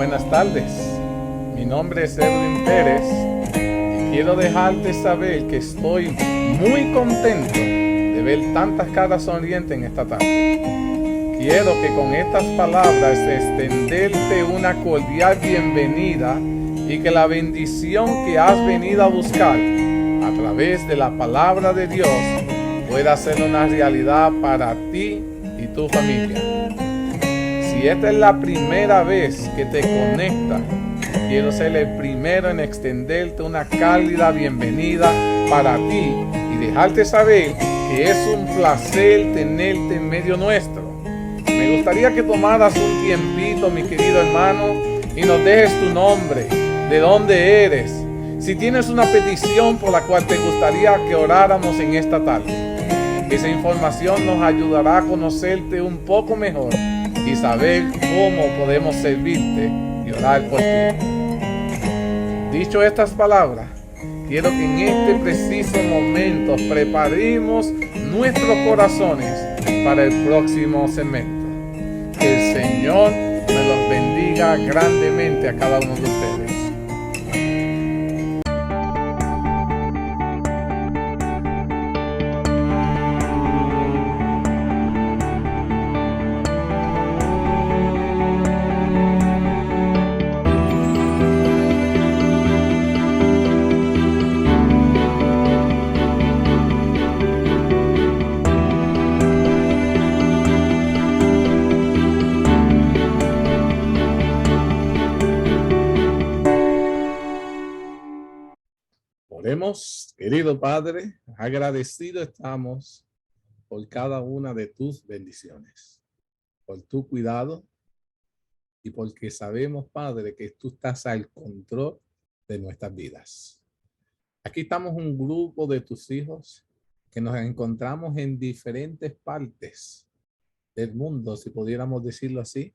Buenas tardes, mi nombre es Edwin Pérez y quiero dejarte saber que estoy muy contento de ver tantas caras sonrientes en esta tarde. Quiero que con estas palabras extenderte una cordial bienvenida y que la bendición que has venido a buscar a través de la palabra de Dios pueda ser una realidad para ti y tu familia. Si esta es la primera vez que te conectas, quiero ser el primero en extenderte una cálida bienvenida para ti y dejarte saber que es un placer tenerte en medio nuestro. Me gustaría que tomaras un tiempito, mi querido hermano, y nos dejes tu nombre, de dónde eres, si tienes una petición por la cual te gustaría que oráramos en esta tarde. Esa información nos ayudará a conocerte un poco mejor y saber cómo podemos servirte y orar por ti. Dicho estas palabras, quiero que en este preciso momento preparemos nuestros corazones para el próximo segmento. Que el Señor me los bendiga grandemente a cada uno de ustedes. Oremos, querido Padre, agradecido estamos por cada una de tus bendiciones, por tu cuidado y porque sabemos, Padre, que tú estás al control de nuestras vidas. Aquí estamos un grupo de tus hijos que nos encontramos en diferentes partes del mundo, si pudiéramos decirlo así,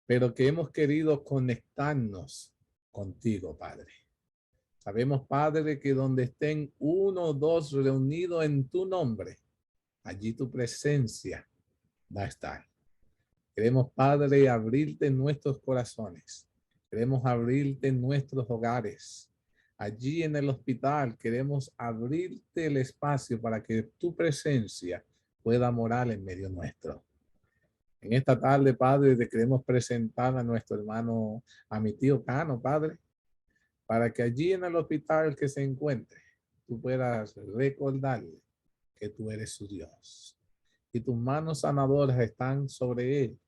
pero que hemos querido conectarnos contigo, Padre. Sabemos, Padre, que donde estén uno o dos reunidos en tu nombre, allí tu presencia va a estar. Queremos, Padre, abrirte nuestros corazones. Queremos abrirte nuestros hogares. Allí en el hospital queremos abrirte el espacio para que tu presencia pueda morar en medio nuestro. En esta tarde, Padre, te queremos presentar a nuestro hermano, a mi tío Cano, Padre, para que allí en el hospital que se encuentre, tú puedas recordarle que tú eres su Dios. Y tus manos sanadoras están sobre él,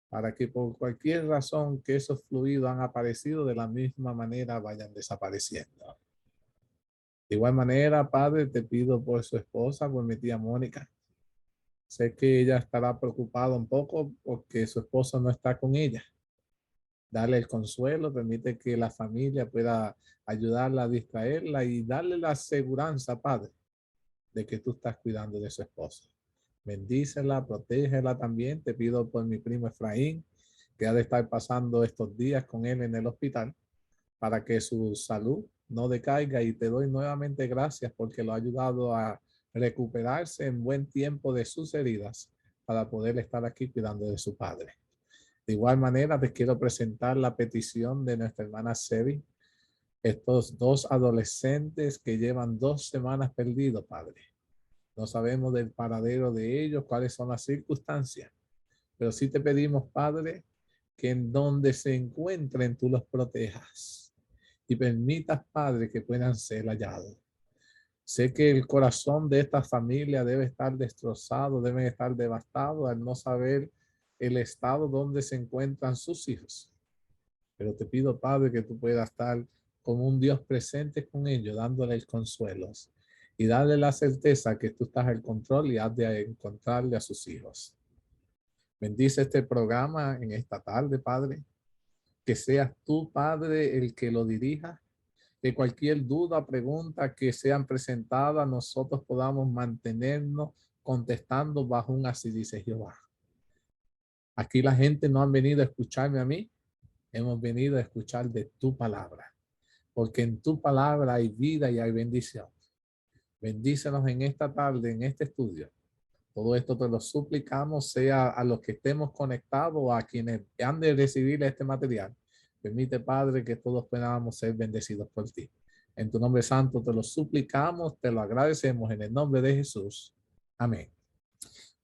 para que por cualquier razón que esos fluidos han aparecido de la misma manera vayan desapareciendo. De igual manera, Padre, te pido por su esposa, por mi tía Mónica. Sé que ella estará preocupada un poco porque su esposo no está con ella. Darle el consuelo, permite que la familia pueda ayudarla a distraerla y darle la aseguranza, Padre, de que tú estás cuidando de su esposo. Bendícela, protégela también. Te pido por mi primo Efraín, que ha de estar pasando estos días con él en el hospital, para que su salud no decaiga, y te doy nuevamente gracias porque lo ha ayudado a recuperarse en buen tiempo de sus heridas para poder estar aquí cuidando de su padre. De igual manera, te quiero presentar la petición de nuestra hermana Sebi, estos dos adolescentes que llevan 2 semanas perdidos, Padre. No sabemos del paradero de ellos, cuáles son las circunstancias, pero sí te pedimos, Padre, que en donde se encuentren tú los protejas y permitas, Padre, que puedan ser hallados. Sé que el corazón de esta familia debe estar destrozado, deben estar devastados al no saber el estado donde se encuentran sus hijos. Pero te pido, Padre, que tú puedas estar como un Dios presente con ellos, dándoles consuelos y darle la certeza que tú estás al control y has de encontrarle a sus hijos. Bendice este programa en esta tarde, Padre. Que seas tú, Padre, el que lo dirija. Que cualquier duda, pregunta que sean presentadas, nosotros podamos mantenernos contestando bajo un así dice Jehová. Aquí la gente no ha venido a escucharme a mí, hemos venido a escuchar de tu palabra, porque en tu palabra hay vida y hay bendición. Bendícenos en esta tarde, en este estudio, Todo esto te lo suplicamos, sea a los que estemos conectados o a quienes han de recibir este material. Permite, Padre, que todos podamos ser bendecidos por ti. En tu nombre santo te lo suplicamos, te lo agradecemos en el nombre de Jesús. Amén.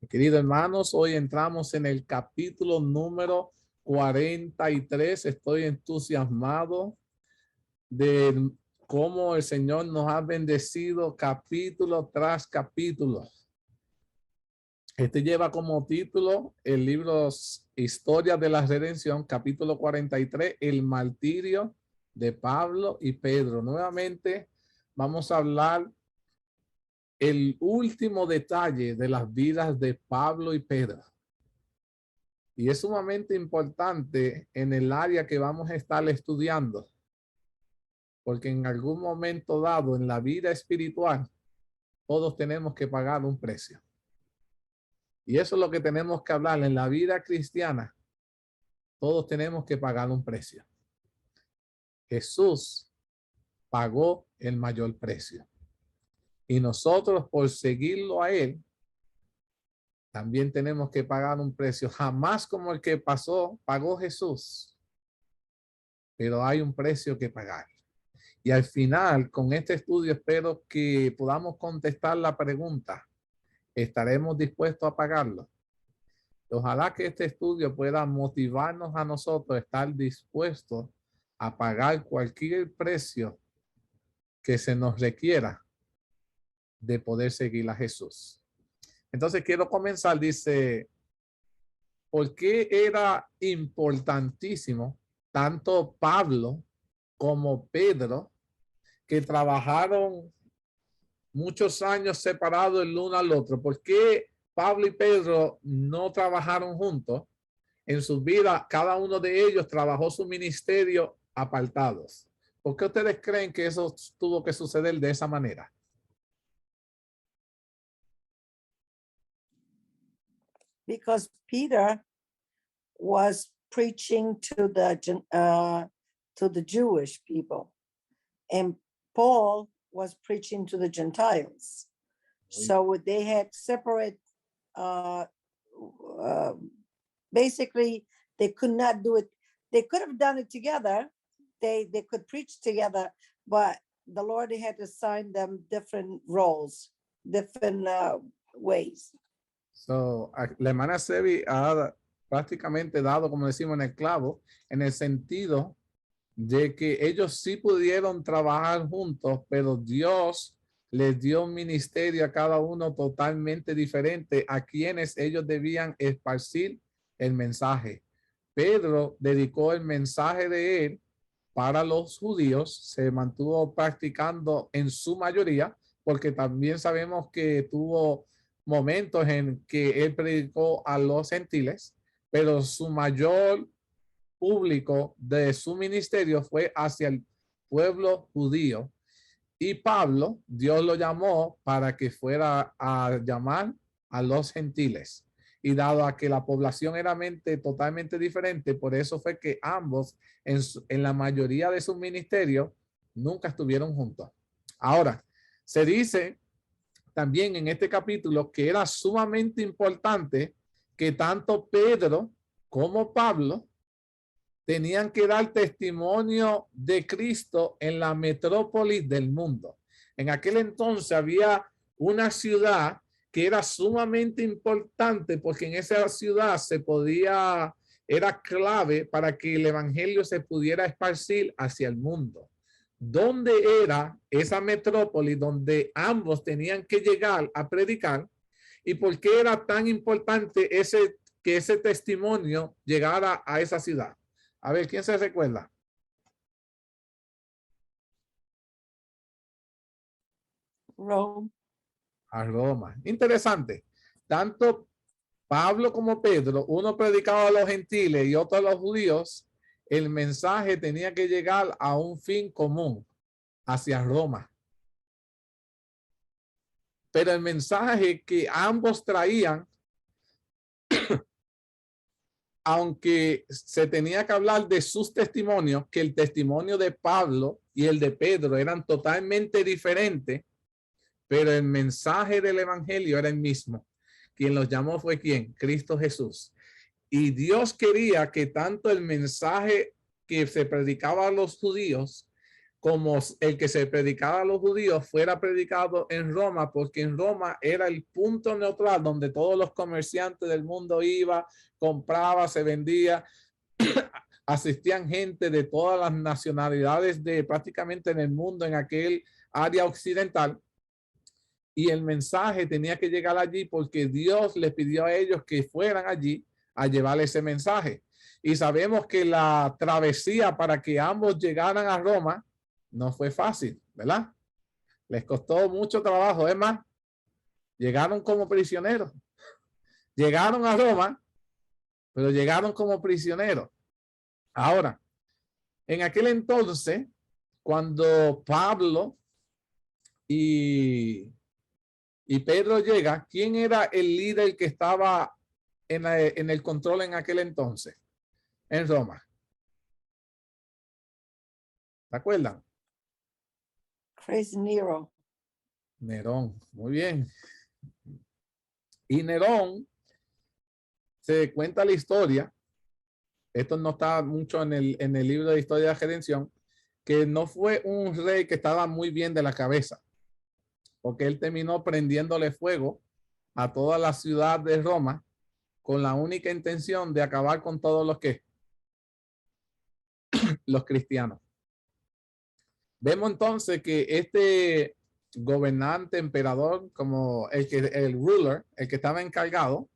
Queridos hermanos, hoy entramos en el capítulo número 43. Estoy entusiasmado de cómo el Señor nos ha bendecido capítulo tras capítulo. Este lleva como título el libro Historia de la Redención, capítulo 43, el martirio de Pablo y Pedro. Nuevamente vamos a hablar el último detalle de las vidas de Pablo y Pedro. Y es sumamente importante en el área que vamos a estar estudiando, porque en algún momento dado en la vida espiritual, todos tenemos que pagar un precio. Y eso es lo que tenemos que hablar en la vida cristiana. Todos tenemos que pagar un precio. Jesús pagó el mayor precio. Y nosotros, por seguirlo a Él, también tenemos que pagar un precio. Jamás como el que pagó Jesús. Pero hay un precio que pagar. Y al final, con este estudio, espero que podamos contestar la pregunta: ¿estaremos dispuestos a pagarlo? Ojalá que este estudio pueda motivarnos a nosotros a estar dispuestos a pagar cualquier precio que se nos requiera de poder seguir a Jesús. Entonces quiero comenzar, dice, ¿por qué era importantísimo tanto Pablo como Pedro, que trabajaron muchos años separados el uno al otro? ¿Por qué Pablo y Pedro no trabajaron juntos? En sus vidas, cada uno de ellos trabajó su ministerio apartados. ¿Por qué ustedes creen que eso tuvo que suceder de esa manera? Because Peter was preaching to the Jewish people, and Paul was preaching to the Gentiles. So they had separate. Basically, they could not do it. They could have done it together. They could preach together, but the Lord had assigned them different roles, different ways. So, la hermana Sebi ha prácticamente dado, como decimos, en el clavo, en el sentido de que ellos sí pudieron trabajar juntos, pero Dios les dio un ministerio a cada uno totalmente diferente, a quienes ellos debían esparcir el mensaje. Pedro dedicó el mensaje de él para los judíos, se mantuvo practicando en su mayoría, porque también sabemos que tuvo momentos en que él predicó a los gentiles, pero su mayor público de su ministerio fue hacia el pueblo judío. Y Pablo, Dios lo llamó para que fuera a llamar a los gentiles. Y dado a que la población era totalmente diferente, por eso fue que ambos en la mayoría de sus ministerios nunca estuvieron juntos. Ahora, se dice también en este capítulo que era sumamente importante que tanto Pedro como Pablo tenían que dar testimonio de Cristo en la metrópolis del mundo. En aquel entonces había una ciudad que era sumamente importante, porque en esa ciudad era clave para que el evangelio se pudiera esparcir hacia el mundo. ¿Dónde era esa metrópolis donde ambos tenían que llegar a predicar? ¿Y por qué era tan importante que ese testimonio llegara a esa ciudad? A ver, ¿quién se recuerda? Rome. A Roma. Interesante. Tanto Pablo como Pedro, uno predicaba a los gentiles y otro a los judíos. El mensaje tenía que llegar a un fin común, hacia Roma. Pero el mensaje que ambos traían, aunque se tenía que hablar de sus testimonios, que el testimonio de Pablo y el de Pedro eran totalmente diferentes, pero el mensaje del evangelio era el mismo. Quien los llamó fue ¿quién? Cristo Jesús. Y Dios quería que tanto el mensaje que se predicaba a los judíos como el que se predicaba a los judíos fuera predicado en Roma, porque en Roma era el punto neutral donde todos los comerciantes del mundo iba, compraba, se vendía, asistían gente de todas las nacionalidades de prácticamente en el mundo, en aquel área occidental. Y el mensaje tenía que llegar allí porque Dios les pidió a ellos que fueran allí a llevar ese mensaje. Y sabemos que la travesía para que ambos llegaran a Roma no fue fácil, ¿verdad? Les costó mucho trabajo. Es más, llegaron como prisioneros. Llegaron a Roma, pero llegaron como prisioneros. Ahora, en aquel entonces, cuando Pablo y Pedro llega, ¿quién era el líder que estaba en el control en aquel entonces? En Roma. ¿Se acuerdan? Crazy Nero. Nerón. Muy bien. Y Nerón, se cuenta la historia, esto no está mucho en el libro de Historia de la Redención, que no fue un rey que estaba muy bien de la cabeza, porque él terminó prendiéndole fuego a toda la ciudad de Roma con la única intención de acabar con todos los cristianos. Vemos entonces que este gobernante, emperador, como el ruler, el que estaba encargado,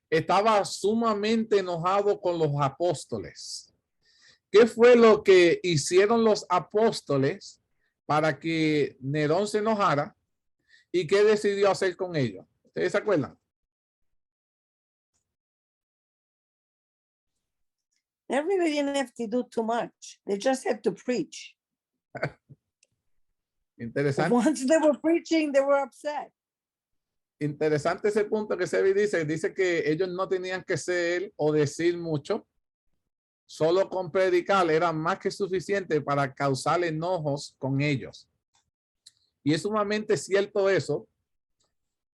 estaba sumamente enojado con los apóstoles. ¿Qué fue lo que hicieron los apóstoles para que Nerón se enojara? ¿Y qué decidió hacer con ellos? ¿Ustedes se acuerdan? Everybody didn't have to do too much. They just had to preach. Interesante. Once they were preaching, they were upset. Interesante ese punto que Sebi dice que ellos no tenían que ser o decir mucho, solo con predicar era más que suficiente para causar enojos con ellos. Y es sumamente cierto eso,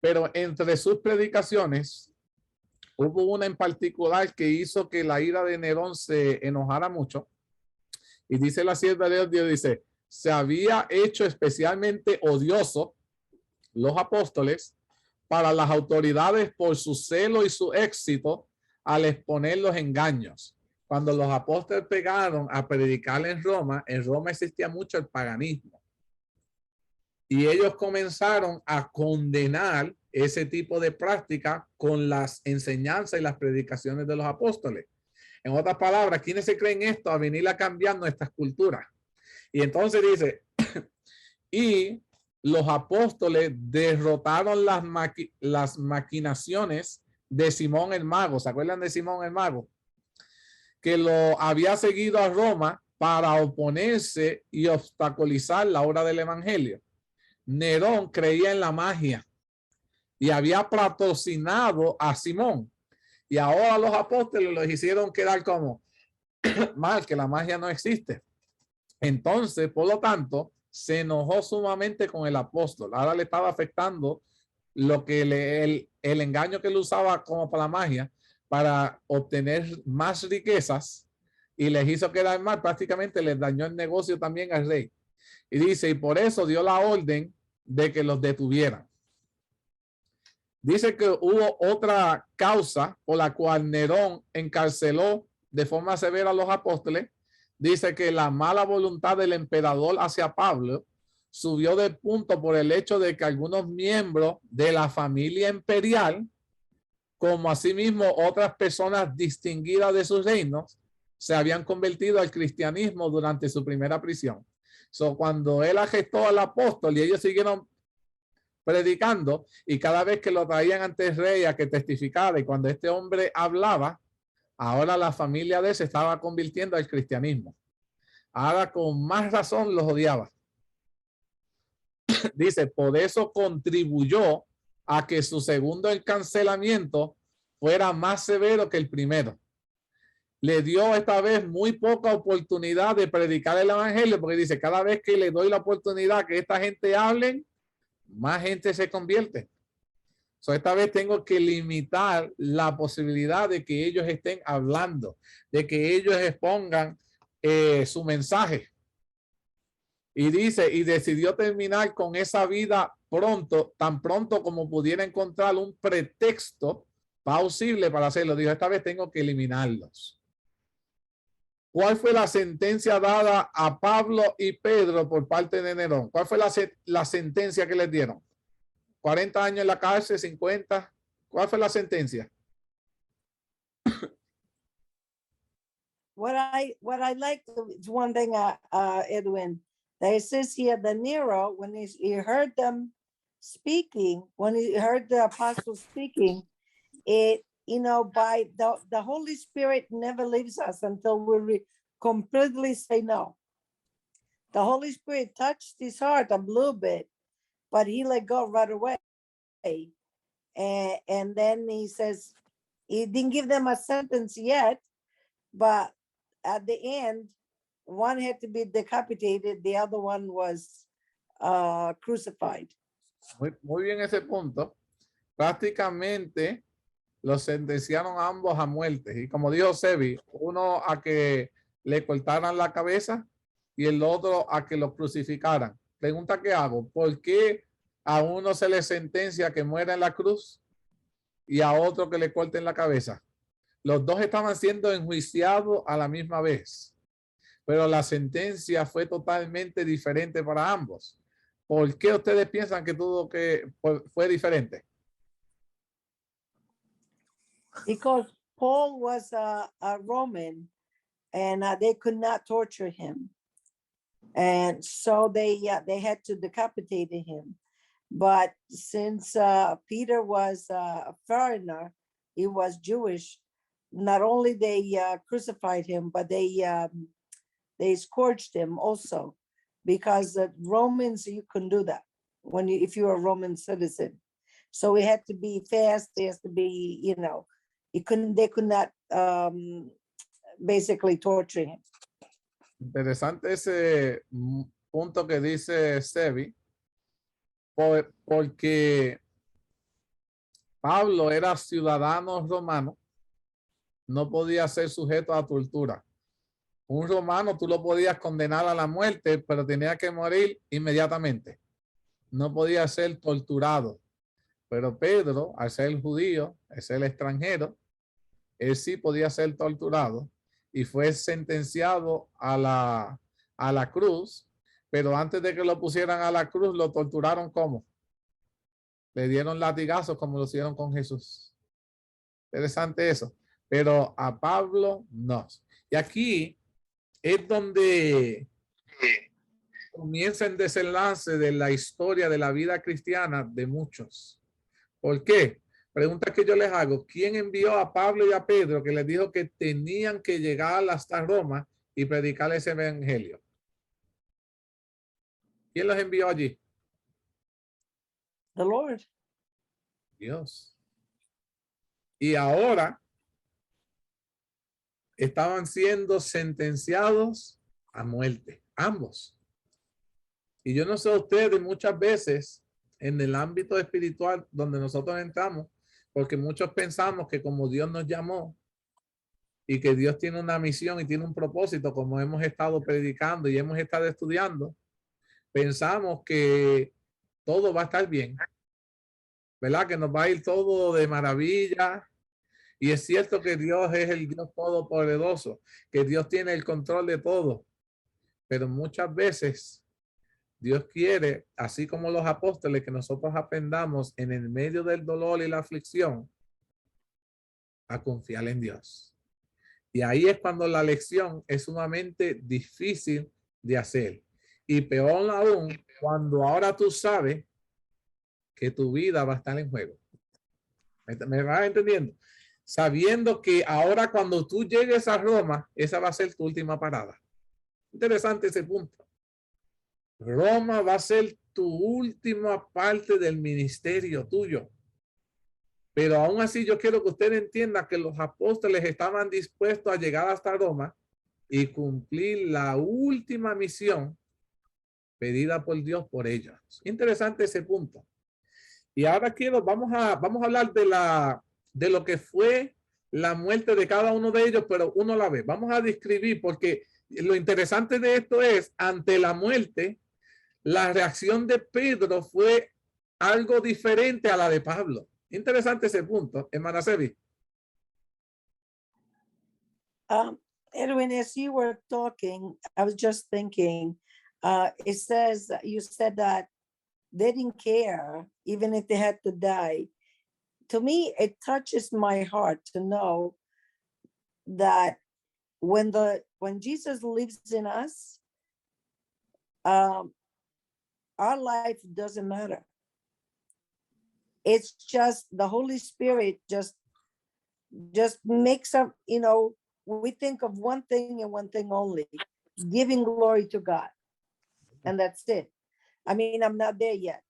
pero entre sus predicaciones hubo una en particular que hizo que la ira de Nerón se enojara mucho. Y dice la sierva de Dios, dice, se había hecho especialmente odioso los apóstoles para las autoridades por su celo y su éxito al exponer los engaños. Cuando los apóstoles pegaron a predicar en Roma existía mucho el paganismo. Y ellos comenzaron a condenar ese tipo de práctica con las enseñanzas y las predicaciones de los apóstoles. En otras palabras, ¿quiénes se creen esto a venir a cambiar nuestras culturas? Y entonces dice, y los apóstoles derrotaron las maquinaciones de Simón el Mago. ¿Se acuerdan de Simón el Mago? Que lo había seguido a Roma para oponerse y obstaculizar la obra del evangelio. Nerón creía en la magia y había patrocinado a Simón. Y ahora los apóstoles los hicieron quedar como mal, que la magia no existe. Entonces, por lo tanto, se enojó sumamente con el apóstol. Ahora le estaba afectando lo que el engaño que él usaba como para la magia para obtener más riquezas y les hizo quedar mal. Prácticamente les dañó el negocio también al rey. Y dice, y por eso dio la orden de que los detuvieran. Dice que hubo otra causa por la cual Nerón encarceló de forma severa a los apóstoles. Dice que la mala voluntad del emperador hacia Pablo subió de punto por el hecho de que algunos miembros de la familia imperial, como asimismo otras personas distinguidas de sus reinos, se habían convertido al cristianismo durante su primera prisión. Cuando él arrestó al apóstol y ellos siguieron predicando, y cada vez que lo traían ante el rey a que testificara, y cuando este hombre hablaba, ahora la familia de él se estaba convirtiendo al cristianismo. Ahora con más razón los odiaba. Dice, por eso contribuyó a que su segundo encarcelamiento fuera más severo que el primero. Le dio esta vez muy poca oportunidad de predicar el evangelio, porque dice, cada vez que le doy la oportunidad que esta gente hable, más gente se convierte. So, esta vez tengo que limitar la posibilidad de que ellos estén hablando, de que ellos expongan su mensaje. Y dice, y decidió terminar con esa vida pronto, tan pronto como pudiera encontrar un pretexto plausible para hacerlo. Dijo, esta vez tengo que eliminarlos. ¿Cuál fue la sentencia dada a Pablo y Pedro por parte de Nerón? ¿Cuál fue la sentencia que les dieron? 40 años en la cárcel, 50. ¿Cuál fue la sentencia? What I like is one thing, Edwin, that it says here that Nero, when he heard them speaking, when he heard the apostles speaking, it, you know, by the Holy Spirit never leaves us until we completely say no. The Holy Spirit touched his heart a little bit, but he let go right away. And then he says, he didn't give them a sentence yet, but at the end, one had to be decapitated, the other one was crucified. Muy bien ese punto. Prácticamente los sentenciaron a ambos a muerte. Y como dijo Sebi, uno a que le cortaran la cabeza y el otro a que lo crucificaran. Pregunta que hago, ¿por qué a uno se le sentencia que muera en la cruz y a otro que le corten la cabeza? Los dos estaban siendo enjuiciados a la misma vez, pero la sentencia fue totalmente diferente para ambos. ¿Por qué ustedes piensan que todo fue diferente? Because Paul was a Roman and they could not torture him. And so they had to decapitate him. But since Peter was a foreigner, he was Jewish, not only they crucified him, but they scourged him also, because the Romans, you couldn't do that if you're a Roman citizen. So it had to be fast. It has to be, you know, they could not basically torture him. Interesante ese punto que dice Sebi, porque Pablo era ciudadano romano, no podía ser sujeto a tortura. Un romano tú lo podías condenar a la muerte, pero tenía que morir inmediatamente. No podía ser torturado. Pero Pedro, al ser judío, al ser extranjero, él sí podía ser torturado y fue sentenciado a la cruz, pero antes de que lo pusieran a la cruz, lo torturaron ¿cómo? Le dieron latigazos como lo hicieron con Jesús. Interesante eso. Pero a Pablo no. Y aquí es donde comienza el desenlace de la historia de la vida cristiana de muchos. ¿Por qué? Pregunta que yo les hago. ¿Quién envió a Pablo y a Pedro que les dijo que tenían que llegar hasta Roma y predicar ese evangelio? ¿Quién los envió allí? The Lord. Dios. Y ahora estaban siendo sentenciados a muerte, ambos. Y yo no sé ustedes, muchas veces en el ámbito espiritual donde nosotros entramos, porque muchos pensamos que como Dios nos llamó y que Dios tiene una misión y tiene un propósito, como hemos estado predicando y hemos estado estudiando, pensamos que todo va a estar bien, ¿verdad? Que nos va a ir todo de maravilla. Y es cierto que Dios es el Dios todopoderoso, que Dios tiene el control de todo. Pero muchas veces Dios quiere, así como los apóstoles, que nosotros aprendamos en el medio del dolor y la aflicción a confiar en Dios. Y ahí es cuando la lección es sumamente difícil de hacer. Y peor aún, cuando ahora tú sabes que tu vida va a estar en juego. ¿Me vas entendiendo? Sabiendo que ahora cuando tú llegues a Roma, esa va a ser tu última parada. Interesante ese punto. Roma va a ser tu última parte del ministerio tuyo. Pero aún así yo quiero que usted entienda que los apóstoles estaban dispuestos a llegar hasta Roma y cumplir la última misión pedida por Dios por ellos. Interesante ese punto. Y ahora vamos a hablar de lo que fue la muerte de cada uno de ellos, pero uno a la vez. Vamos a describir, porque lo interesante de esto es, ante la muerte, la reacción de Pedro fue algo diferente a la de Pablo. Interesante ese punto, hermana Sebi. Edwin, as you were talking, I was just thinking, it says, you said that they didn't care, even if they had to die. To me, it touches my heart to know that when Jesus lives in us, our life doesn't matter. It's just the Holy Spirit just makes up, we think of one thing and one thing only, giving glory to God. And that's it. I mean, I'm not there yet,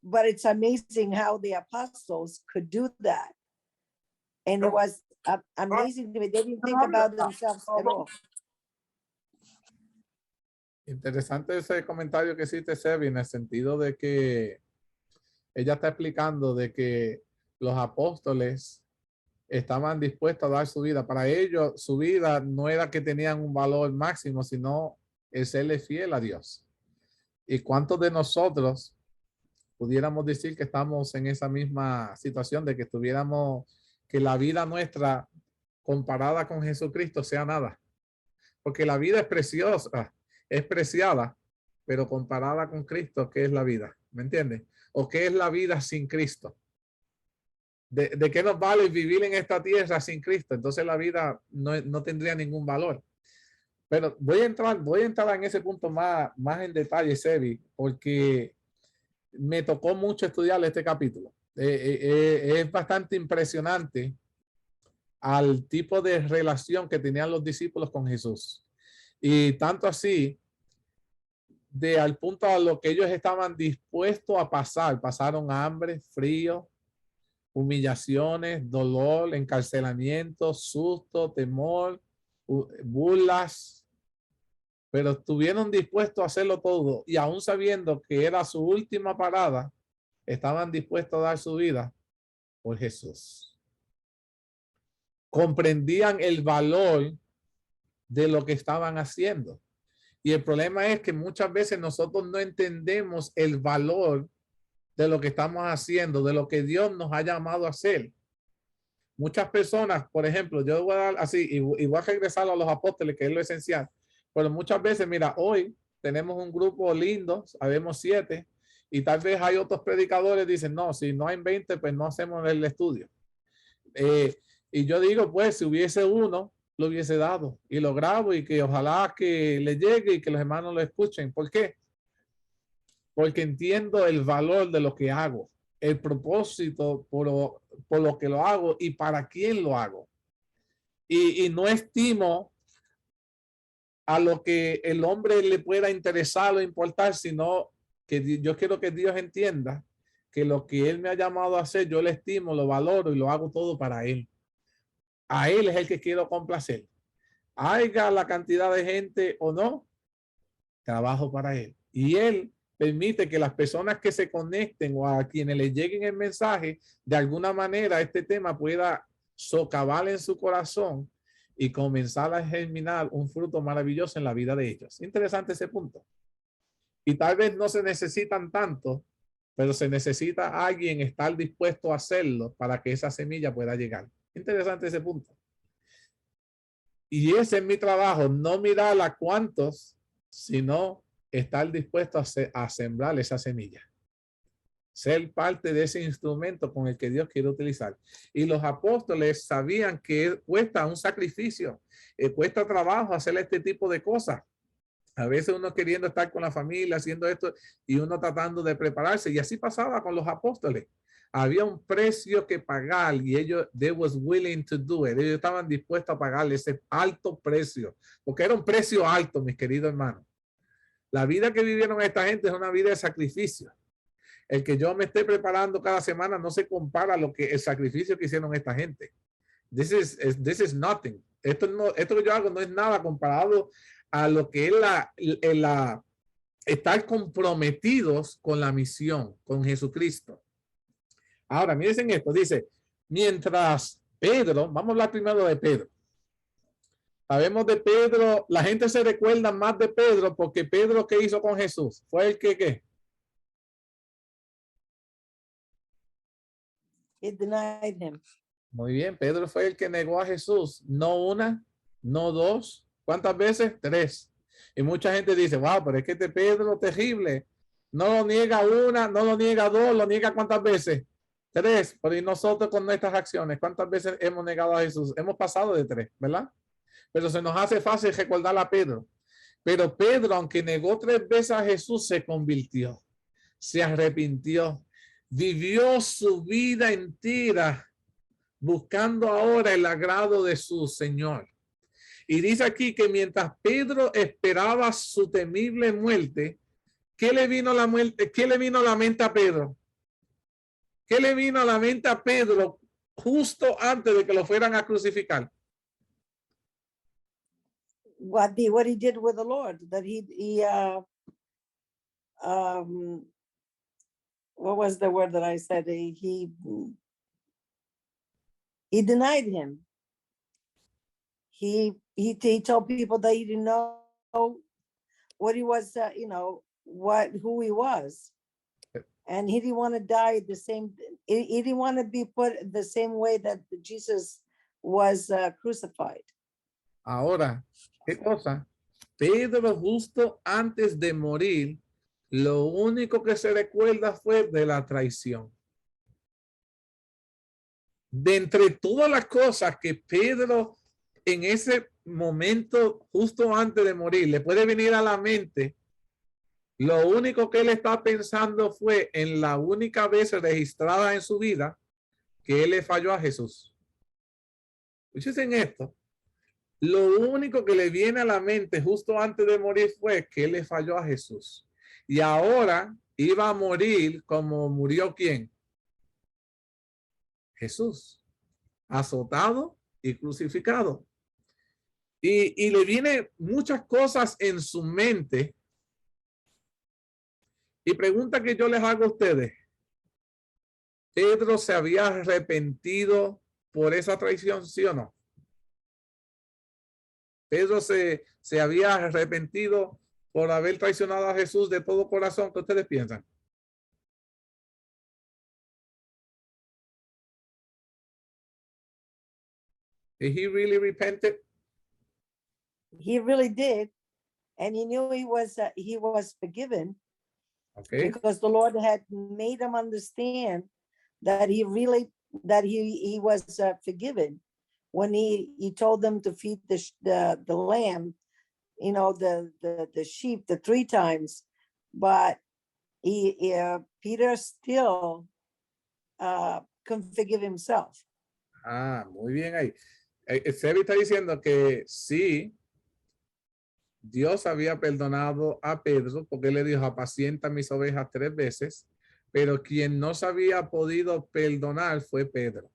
but it's amazing how the apostles could do that. And it was amazing to me. They didn't think about themselves at all. Interesante ese comentario que hiciste, Sebi, en el sentido de que ella está explicando de que los apóstoles estaban dispuestos a dar su vida. Para ellos, su vida no era que tenían un valor máximo, sino el serle fiel a Dios. ¿Y cuántos de nosotros pudiéramos decir que estamos en esa misma situación de que tuviéramos que la vida nuestra comparada con Jesucristo sea nada? Porque la vida es preciosa, es preciada, pero comparada con Cristo, ¿qué es la vida? ¿Me entiendes? ¿O qué es la vida sin Cristo? ¿De qué nos vale vivir en esta tierra sin Cristo? Entonces la vida no tendría ningún valor. Pero voy a entrar en ese punto más en detalle, Sebi, porque me tocó mucho estudiar este capítulo. Es bastante impresionante al tipo de relación que tenían los discípulos con Jesús. Y tanto así, al punto a lo que ellos estaban dispuestos a pasar. Pasaron hambre, frío, humillaciones, dolor, encarcelamiento, susto, temor, burlas, pero estuvieron dispuestos a hacerlo todo, y aún sabiendo que era su última parada, estaban dispuestos a dar su vida por Jesús. Comprendían el valor de lo que estaban haciendo. Y el problema es que muchas veces nosotros no entendemos el valor de lo que estamos haciendo, de lo que Dios nos ha llamado a hacer. Muchas personas, por ejemplo, yo voy a dar así, y voy a regresar a los apóstoles, que es lo esencial. Pero muchas veces, mira, hoy tenemos un grupo lindo, habemos 7, y tal vez hay otros predicadores que dicen, no, si no hay 20, pues no hacemos el estudio. Y yo digo, pues, si hubiese uno, lo hubiese dado, y lo grabo, y que ojalá que le llegue y que los hermanos lo escuchen. ¿Por qué? Porque entiendo el valor de lo que hago, el propósito por lo que lo hago y para quién lo hago. Y no estimo a lo que el hombre le pueda interesar o importar, sino que yo quiero que Dios entienda que lo que Él me ha llamado a hacer, yo le estimo, lo valoro y lo hago todo para Él. A Él es el que quiero complacer. Haya la cantidad de gente o no, trabajo para Él. Y Él permite que las personas que se conecten o a quienes les lleguen el mensaje, de alguna manera este tema pueda socavar en su corazón y comenzar a germinar un fruto maravilloso en la vida de ellos. Interesante ese punto. Y tal vez no se necesitan tanto, pero se necesita alguien estar dispuesto a hacerlo para que esa semilla pueda llegar. Interesante ese punto. Y ese es mi trabajo, no mirar a cuántos, sino estar dispuesto a sembrar esa semilla. Ser parte de ese instrumento con el que Dios quiere utilizar. Y los apóstoles sabían que cuesta un sacrificio, cuesta trabajo hacer este tipo de cosas. A veces uno queriendo estar con la familia, haciendo esto, y uno tratando de prepararse. Y así pasaba con los apóstoles. Había un precio que pagar y ellos, they was willing to do it. Ellos estaban dispuestos a pagarle ese alto precio, porque era un precio alto, mis queridos hermanos. La vida que vivieron esta gente es una vida de sacrificio. El que yo me esté preparando cada semana no se compara a lo que el sacrificio que hicieron esta gente. This is nothing. Esto que yo hago no es nada comparado a lo que es estar comprometidos con la misión, con Jesucristo. Ahora, miren esto, dice, mientras Pedro, vamos a hablar primero de Pedro. Sabemos de Pedro, la gente se recuerda más de Pedro porque Pedro, ¿qué hizo con Jesús? Fue el que, ¿qué? He denied him. Muy bien, Pedro fue el que negó a Jesús, no una, no dos, ¿cuántas veces? 3. Y mucha gente dice, wow, pero es que este Pedro terrible, no lo niega una, no lo niega 2, lo niega ¿cuántas veces? 3. Pero y nosotros con nuestras acciones, ¿cuántas veces hemos negado a Jesús? Hemos pasado de 3, ¿verdad? Pero se nos hace fácil recordar a Pedro. Pero Pedro, aunque negó 3 veces a Jesús, se convirtió, se arrepintió, vivió su vida entera buscando ahora el agrado de su Señor. Y dice aquí que mientras Pedro esperaba su temible muerte, ¿qué le vino a la muerte? ¿Qué le vino a la mente a Pedro? ¿Qué le vino a la mente a Pedro justo antes de que lo fueran a crucificar? What he did with the Lord, that what was the word that I said? He denied him. He told people that he didn't know what he was, who he was. And he didn't want to die the same, he didn't want to be put the same way that Jesus was crucified. Ahora, ¿qué cosa? Pedro justo antes de morir, lo único que se recuerda fue de la traición. De entre todas las cosas que Pedro en ese momento, justo antes de morir, le puede venir a la mente, lo único que él está pensando fue en la única vez registrada en su vida que él le falló a Jesús. Escuchen esto. Lo único que le viene a la mente justo antes de morir fue que él le falló a Jesús. Y ahora iba a morir como murió ¿quién? Jesús, azotado y crucificado. Y le viene muchas cosas en su mente. Y pregunta que yo les hago a ustedes. ¿Pedro se había arrepentido por esa traición, sí o no? Pedro se había arrepentido por haber traicionado a Jesús de todo corazón. ¿Qué ustedes piensan? Did he really repented? He really did. And he knew he was forgiven. Okay. Because the Lord had made him understand that he was forgiven when he told them to feed the lamb, the sheep, the 3 times. But Peter still couldn't forgive himself. Ah, muy bien ahí. Sebi está diciendo que sí, Dios había perdonado a Pedro porque él le dijo, apacienta mis ovejas 3 veces, pero quien no se había podido perdonar fue Pedro.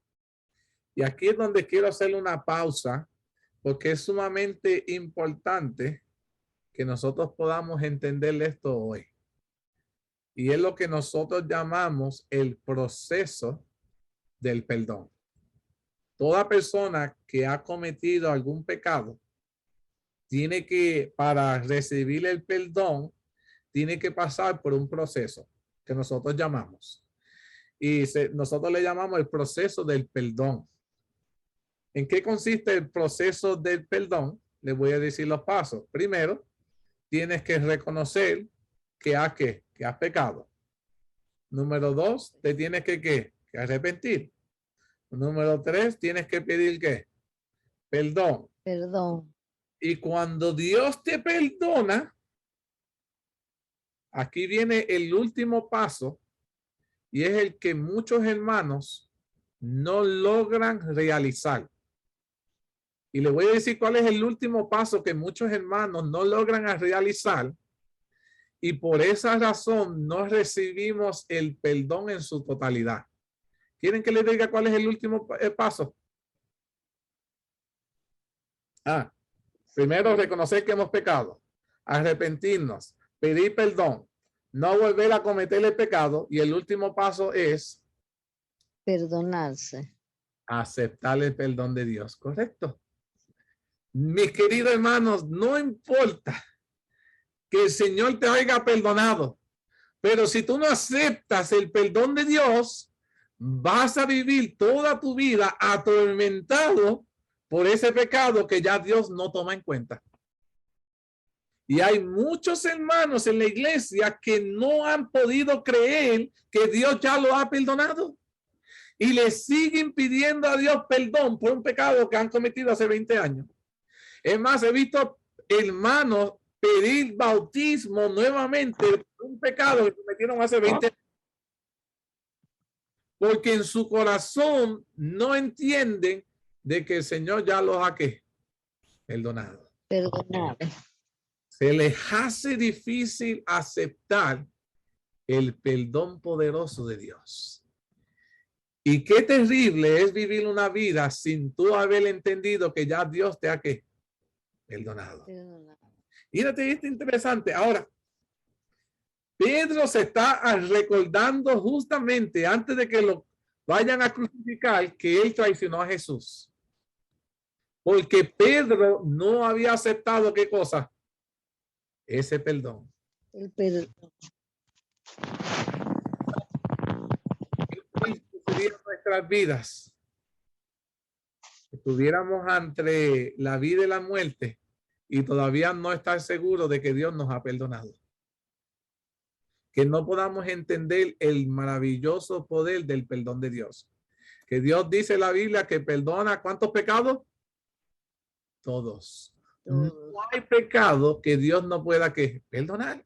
Y aquí es donde quiero hacer una pausa porque es sumamente importante que nosotros podamos entender esto hoy. Y es lo que nosotros llamamos el proceso del perdón. Toda persona que ha cometido algún pecado tiene que, para recibir el perdón, tiene que pasar por un proceso que nosotros llamamos. Y nosotros le llamamos el proceso del perdón. ¿En qué consiste el proceso del perdón? Les voy a decir los pasos. Primero, tienes que reconocer que has pecado. Número 2, te tienes que arrepentir. Número 3, tienes que pedir ¿qué? Perdón. Perdón. Y cuando Dios te perdona, aquí viene el último paso y es el que muchos hermanos no logran realizar. Y le voy a decir cuál es el último paso que muchos hermanos no logran realizar y por esa razón no recibimos el perdón en su totalidad. ¿Quieren que les diga cuál es el último paso? Primero reconocer que hemos pecado, arrepentirnos, pedir perdón, no volver a cometer el pecado, y el último paso es Perdonarse. aceptar el perdón de Dios. Correcto. Mis queridos hermanos, no importa que el Señor te haya perdonado, pero si tú no aceptas el perdón de Dios, vas a vivir toda tu vida atormentado por ese pecado que ya Dios no toma en cuenta. Y hay muchos hermanos en la iglesia que no han podido creer que Dios ya lo ha perdonado y le siguen pidiendo a Dios perdón por un pecado que han cometido hace 20 años. Es más, he visto hermanos pedir bautismo nuevamente por un pecado que cometieron hace 20 años. Porque en su corazón no entienden de que el Señor ya los ha perdonado. Perdonar. Se les hace difícil aceptar el perdón poderoso de Dios. Y qué terrible es vivir una vida sin tú haber entendido que ya Dios te ha perdonado. Perdonar. Mírate, esto interesante. Ahora, Pedro se está recordando justamente antes de que lo vayan a crucificar que él traicionó a Jesús. Porque Pedro no había aceptado ¿qué cosa? Ese perdón. El perdón. ¿Qué sucedería en nuestras vidas? Estuviéramos entre la vida y la muerte y todavía no estar seguros de que Dios nos ha perdonado. Que no podamos entender el maravilloso poder del perdón de Dios. Que Dios dice en la Biblia que perdona ¿cuántos pecados? Todos. No hay pecado que Dios no pueda perdonar.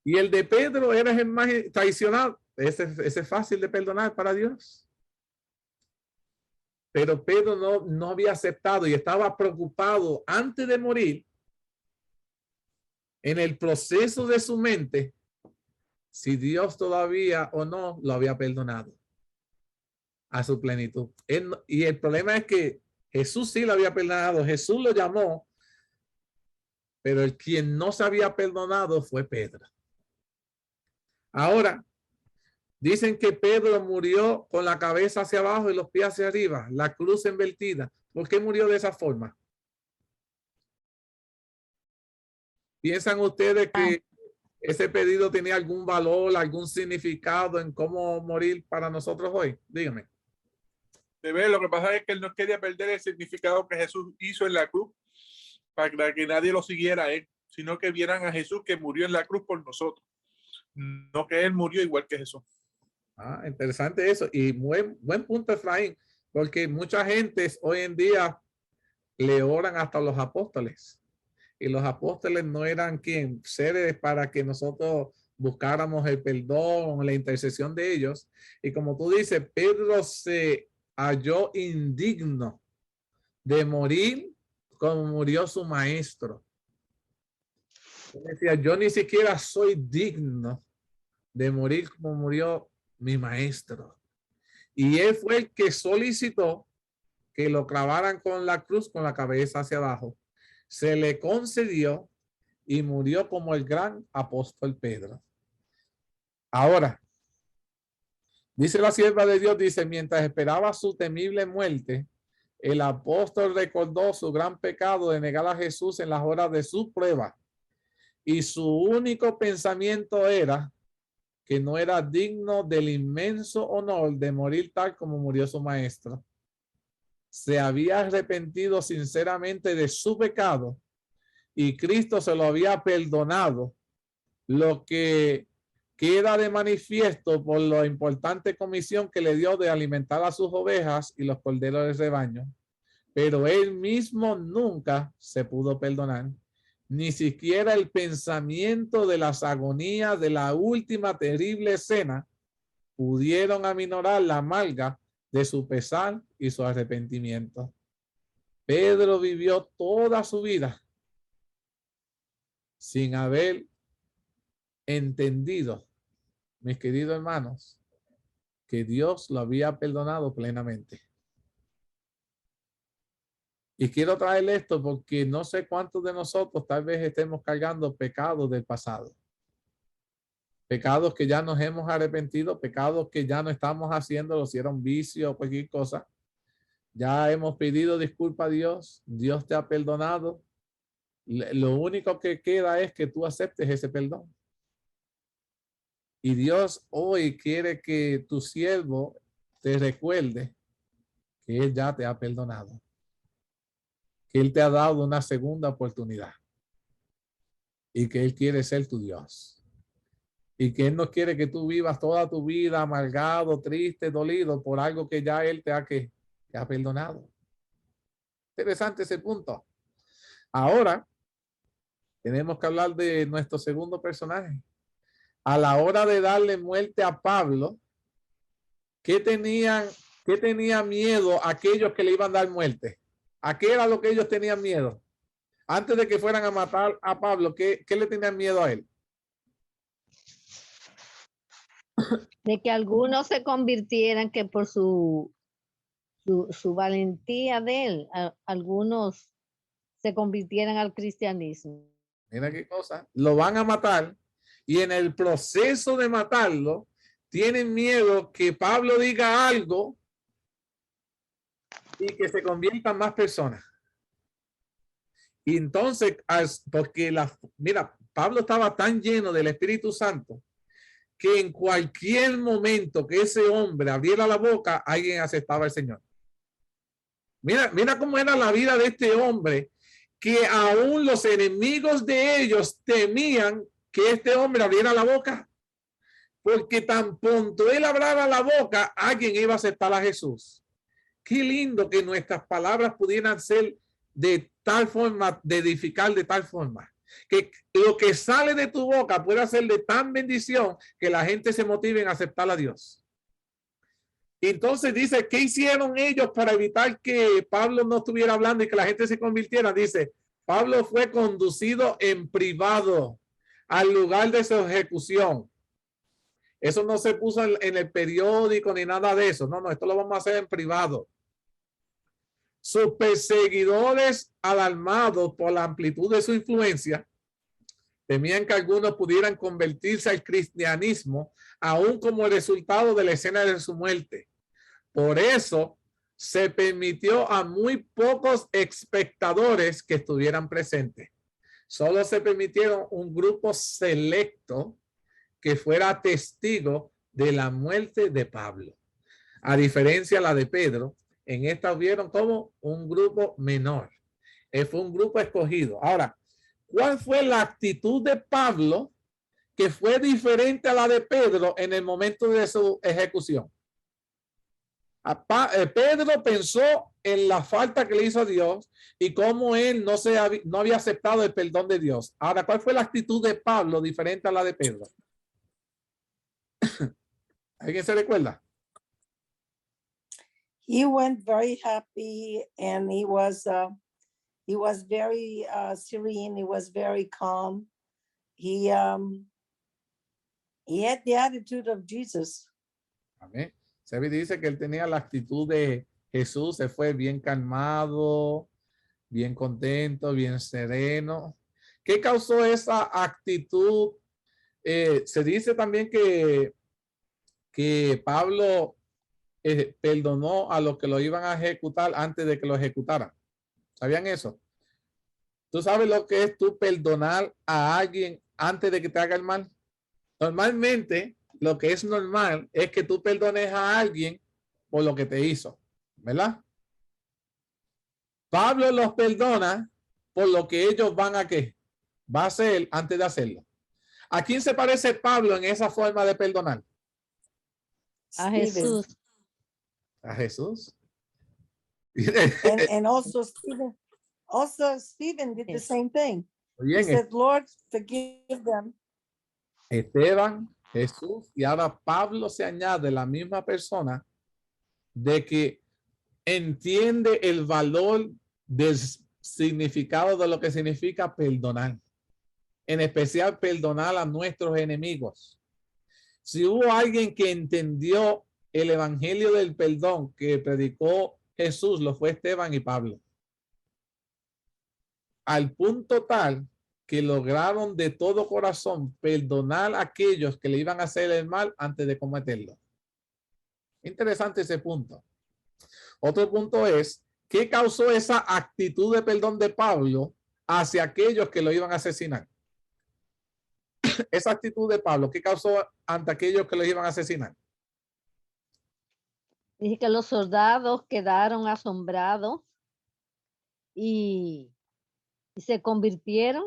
Y el de Pedro era el más traicionado. Ese es fácil de perdonar para Dios. Pero Pedro no había aceptado y estaba preocupado antes de morir en el proceso de su mente si Dios todavía o no lo había perdonado a su plenitud. Y el problema es que Jesús sí lo había perdonado, Jesús lo llamó, pero el quien no se había perdonado fue Pedro. Ahora, dicen que Pedro murió con la cabeza hacia abajo y los pies hacia arriba, la cruz invertida. ¿Por qué murió de esa forma? ¿Piensan ustedes que ese pedido tenía algún valor, algún significado en cómo morir para nosotros hoy? Dígame. Lo que pasa es que él no quería perder el significado que Jesús hizo en la cruz para que nadie lo siguiera a él, sino que vieran a Jesús que murió en la cruz por nosotros, no que él murió igual que Jesús. Ah, interesante eso. Y buen punto, Efraín, porque mucha gente hoy en día le oran hasta los apóstoles. Y los apóstoles no eran seres para que nosotros buscáramos el perdón, la intercesión de ellos. Y como tú dices, Pedro se halló indigno de morir como murió su maestro. Él decía, yo ni siquiera soy digno de morir como murió mi maestro. Y él fue el que solicitó que lo clavaran con la cruz con la cabeza hacia abajo. Se le concedió y murió como el gran apóstol Pedro. Ahora, dice la sierva de Dios, dice, mientras esperaba su temible muerte, el apóstol recordó su gran pecado de negar a Jesús en las horas de su prueba. Y su único pensamiento era que no era digno del inmenso honor de morir tal como murió su maestro. Se había arrepentido sinceramente de su pecado y Cristo se lo había perdonado, lo que queda de manifiesto por la importante comisión que le dio de alimentar a sus ovejas y los corderos del rebaño. Pero él mismo nunca se pudo perdonar, ni siquiera el pensamiento de las agonías de la última terrible escena pudieron aminorar la amarga de su pesar y su arrepentimiento. Pedro vivió toda su vida sin haber entendido, mis queridos hermanos, que Dios lo había perdonado plenamente. Y quiero traerle esto porque no sé cuántos de nosotros tal vez estemos cargando pecados del pasado. Pecados que ya nos hemos arrepentido, pecados que ya no estamos haciendo, si era un vicio o cualquier cosa. Ya hemos pedido disculpa a Dios, Dios te ha perdonado. Lo único que queda es que tú aceptes ese perdón. Y Dios hoy quiere que tu siervo te recuerde que Él ya te ha perdonado, que Él te ha dado una segunda oportunidad y que Él quiere ser tu Dios. Y que Él no quiere que tú vivas toda tu vida amargado, triste, dolido por algo que ya Él te ha perdonado. Interesante ese punto. Ahora tenemos que hablar de nuestro segundo personaje. A la hora de darle muerte a Pablo, ¿qué tenía miedo aquellos que le iban a dar muerte? ¿A qué era lo que ellos tenían miedo? Antes de que fueran a matar a Pablo, ¿qué le tenían miedo a él? De que algunos se convirtieran, que por su valentía de él, algunos se convirtieran al cristianismo. Mira qué cosa. Lo van a matar y en el proceso de matarlo tienen miedo que Pablo diga algo y que se conviertan más personas. Y entonces, porque mira, Pablo estaba tan lleno del Espíritu Santo que en cualquier momento que ese hombre abriera la boca, alguien aceptaba al Señor. Mira cómo era la vida de este hombre, que aún los enemigos de ellos temían que este hombre abriera la boca, porque tan pronto él abriera la boca, alguien iba a aceptar a Jesús. Qué lindo que nuestras palabras pudieran ser de tal forma, de edificar de tal forma, que lo que sale de tu boca pueda ser de tan bendición que la gente se motive en aceptar a Dios. Entonces dice, ¿qué hicieron ellos para evitar que Pablo no estuviera hablando y que la gente se convirtiera? Dice, Pablo fue conducido en privado al lugar de su ejecución. Eso no se puso en el periódico ni nada de eso. No, esto lo vamos a hacer en privado. Sus perseguidores, alarmados por la amplitud de su influencia, temían que algunos pudieran convertirse al cristianismo, aún como resultado de la escena de su muerte. Por eso se permitió a muy pocos espectadores que estuvieran presentes. Solo se permitieron un grupo selecto que fuera testigo de la muerte de Pablo. A diferencia de la de Pedro, en esta hubieron como un grupo menor. Fue un grupo escogido. Ahora, ¿cuál fue la actitud de Pablo que fue diferente a la de Pedro en el momento de su ejecución? Pedro pensó en la falta que le hizo a Dios y cómo él no había aceptado el perdón de Dios. Ahora, ¿cuál fue la actitud de Pablo diferente a la de Pedro? ¿Alguien se recuerda? He went very happy and he was very serene. He was very calm. He had the attitude of Jesus. Amén. Se dice que él tenía la actitud de Jesús, se fue bien calmado, bien contento, bien sereno. ¿Qué causó esa actitud? Se dice también que Pablo perdonó a los que lo iban a ejecutar antes de que lo ejecutaran. ¿Sabían eso? ¿Tú sabes lo que es tú perdonar a alguien antes de que te haga el mal? Normalmente, lo que es normal es que tú perdones a alguien por lo que te hizo, ¿verdad? Pablo los perdona por lo que ellos van a hacer antes de hacerlo. ¿A quién se parece Pablo en esa forma de perdonar? A Jesús. A Jesús. And also Stephen did the same thing. Bien, he said, Lord, forgive them. Esteban, Jesús y ahora Pablo se añade la misma persona de que entiende el valor del significado de lo que significa perdonar, en especial perdonar a nuestros enemigos. Si hubo alguien que entendió el evangelio del perdón que predicó Jesús, lo fue Esteban y Pablo. al punto tal que lograron de todo corazón perdonar a aquellos que le iban a hacer el mal antes de cometerlo. Interesante ese punto. Otro punto es, ¿qué causó esa actitud de perdón de Pablo hacia aquellos que lo iban a asesinar? Esa actitud de Pablo, ¿qué causó ante aquellos que lo iban a asesinar? Dice que los soldados quedaron asombrados y se convirtieron.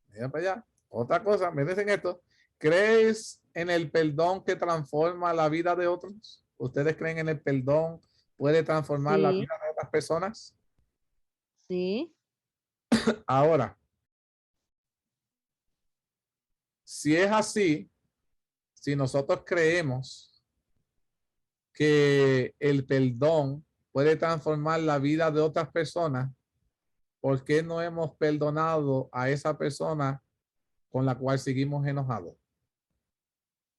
Mira para allá. Otra cosa, miren en esto. ¿Crees en el perdón que transforma la vida de otros? ¿Ustedes creen en el perdón puede transformar la Sí. vida de otras personas? Sí, Ahora, si es así, si nosotros creemos que el perdón puede transformar la vida de otras personas, ¿por qué no hemos perdonado a esa persona con la cual seguimos enojados?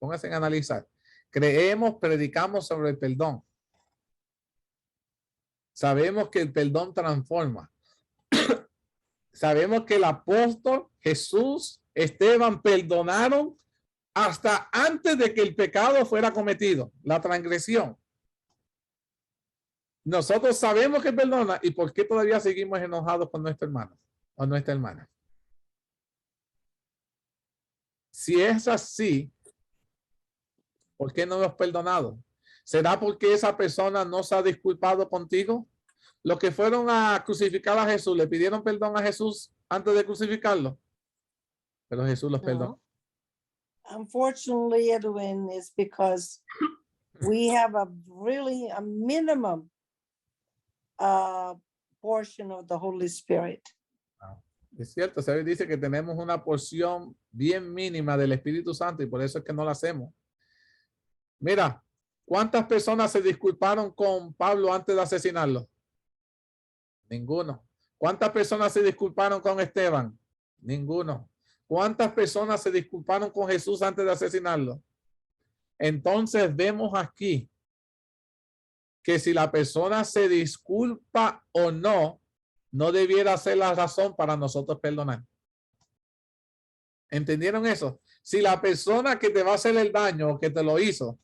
Pónganse a analizar. Creemos, predicamos sobre el perdón. Sabemos que el perdón transforma. Sabemos que el apóstol Jesús, Esteban perdonaron hasta antes de que el pecado fuera cometido, la transgresión. Nosotros sabemos que perdona, y ¿por qué todavía seguimos enojados con nuestro hermano o nuestra hermana? Si es así, ¿por qué no hemos perdonado? ¿Será porque esa persona no se ha disculpado contigo? Los que fueron a crucificar a Jesús, ¿le pidieron perdón a Jesús antes de crucificarlo? Pero Jesús los perdonó. no. Unfortunately, Edwin, is because we have a minimum portion of the Holy Spirit. Es cierto, se dice que tenemos una porción bien mínima del Espíritu Santo y por eso es que no la hacemos. Mira, ¿cuántas personas se disculparon con Pablo antes de asesinarlo? Ninguno. ¿Cuántas personas se disculparon con Esteban? Ninguno. ¿Cuántas personas se disculparon con Jesús antes de asesinarlo? Entonces vemos aquí que si la persona se disculpa o no, no debiera ser la razón para nosotros perdonar. ¿Entendieron eso? Si la persona que te va a hacer el daño o que te lo hizo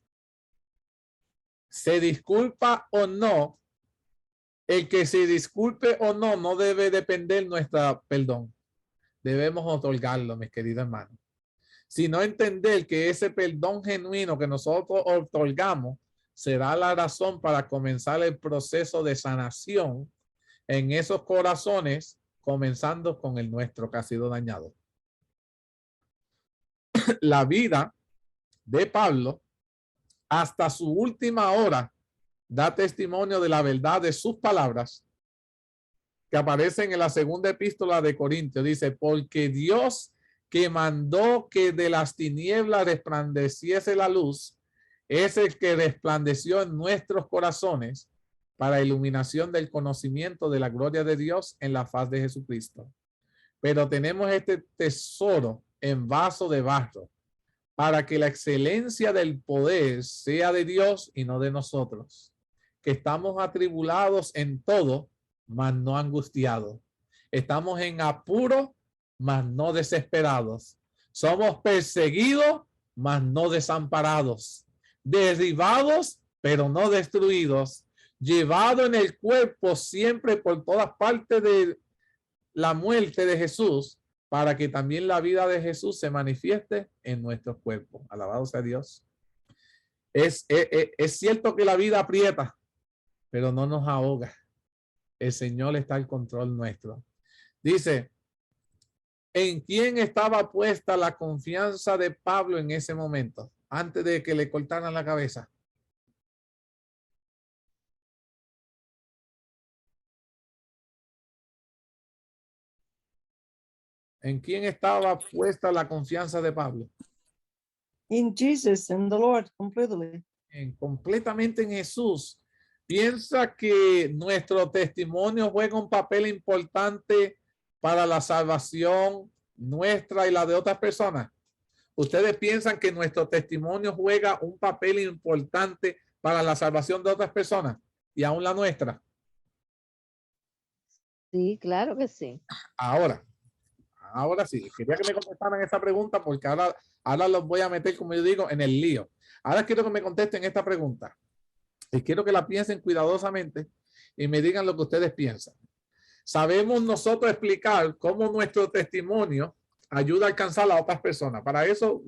se disculpa o no, el que se disculpe o no, no debe depender nuestro perdón. Debemos otorgarlo, mis queridos hermanos. Sino entender que ese perdón genuino que nosotros otorgamos será la razón para comenzar el proceso de sanación en esos corazones, comenzando con el nuestro que ha sido dañado. La vida de Pablo hasta su última hora da testimonio de la verdad de sus palabras que aparecen en la segunda epístola de Corintios. Dice, porque Dios que mandó que de las tinieblas resplandeciese la luz, es el que resplandeció en nuestros corazones para iluminación del conocimiento de la gloria de Dios en la faz de Jesucristo. Pero tenemos este tesoro en vaso de barro, para que la excelencia del poder sea de Dios y no de nosotros, que estamos atribulados en todo, mas no angustiados. Estamos en apuro, mas no desesperados. Somos perseguidos, mas no desamparados. Derribados, pero no destruidos. Llevado en el cuerpo siempre por todas partes de la muerte de Jesús, para que también la vida de Jesús se manifieste en nuestros cuerpos. Alabado sea Dios. Es cierto que la vida aprieta, pero no nos ahoga. El Señor está al control nuestro. Dice, ¿en quién estaba puesta la confianza de Pablo en ese momento, antes de que le cortaran la cabeza? ¿En quién estaba puesta la confianza de Pablo? In Jesus, in the Lord, completely. Completamente en Jesús. Piensa que nuestro testimonio juega un papel importante para la salvación nuestra y la de otras personas. ¿Ustedes piensan que nuestro testimonio juega un papel importante para la salvación de otras personas y aún la nuestra? Sí, claro que sí. Ahora sí, quería que me contestaran esa pregunta porque ahora los voy a meter, como yo digo, en el lío. Ahora quiero que me contesten esta pregunta y quiero que la piensen cuidadosamente y me digan lo que ustedes piensan. ¿Sabemos nosotros explicar cómo nuestro testimonio ayuda a alcanzar a otras personas? Para eso,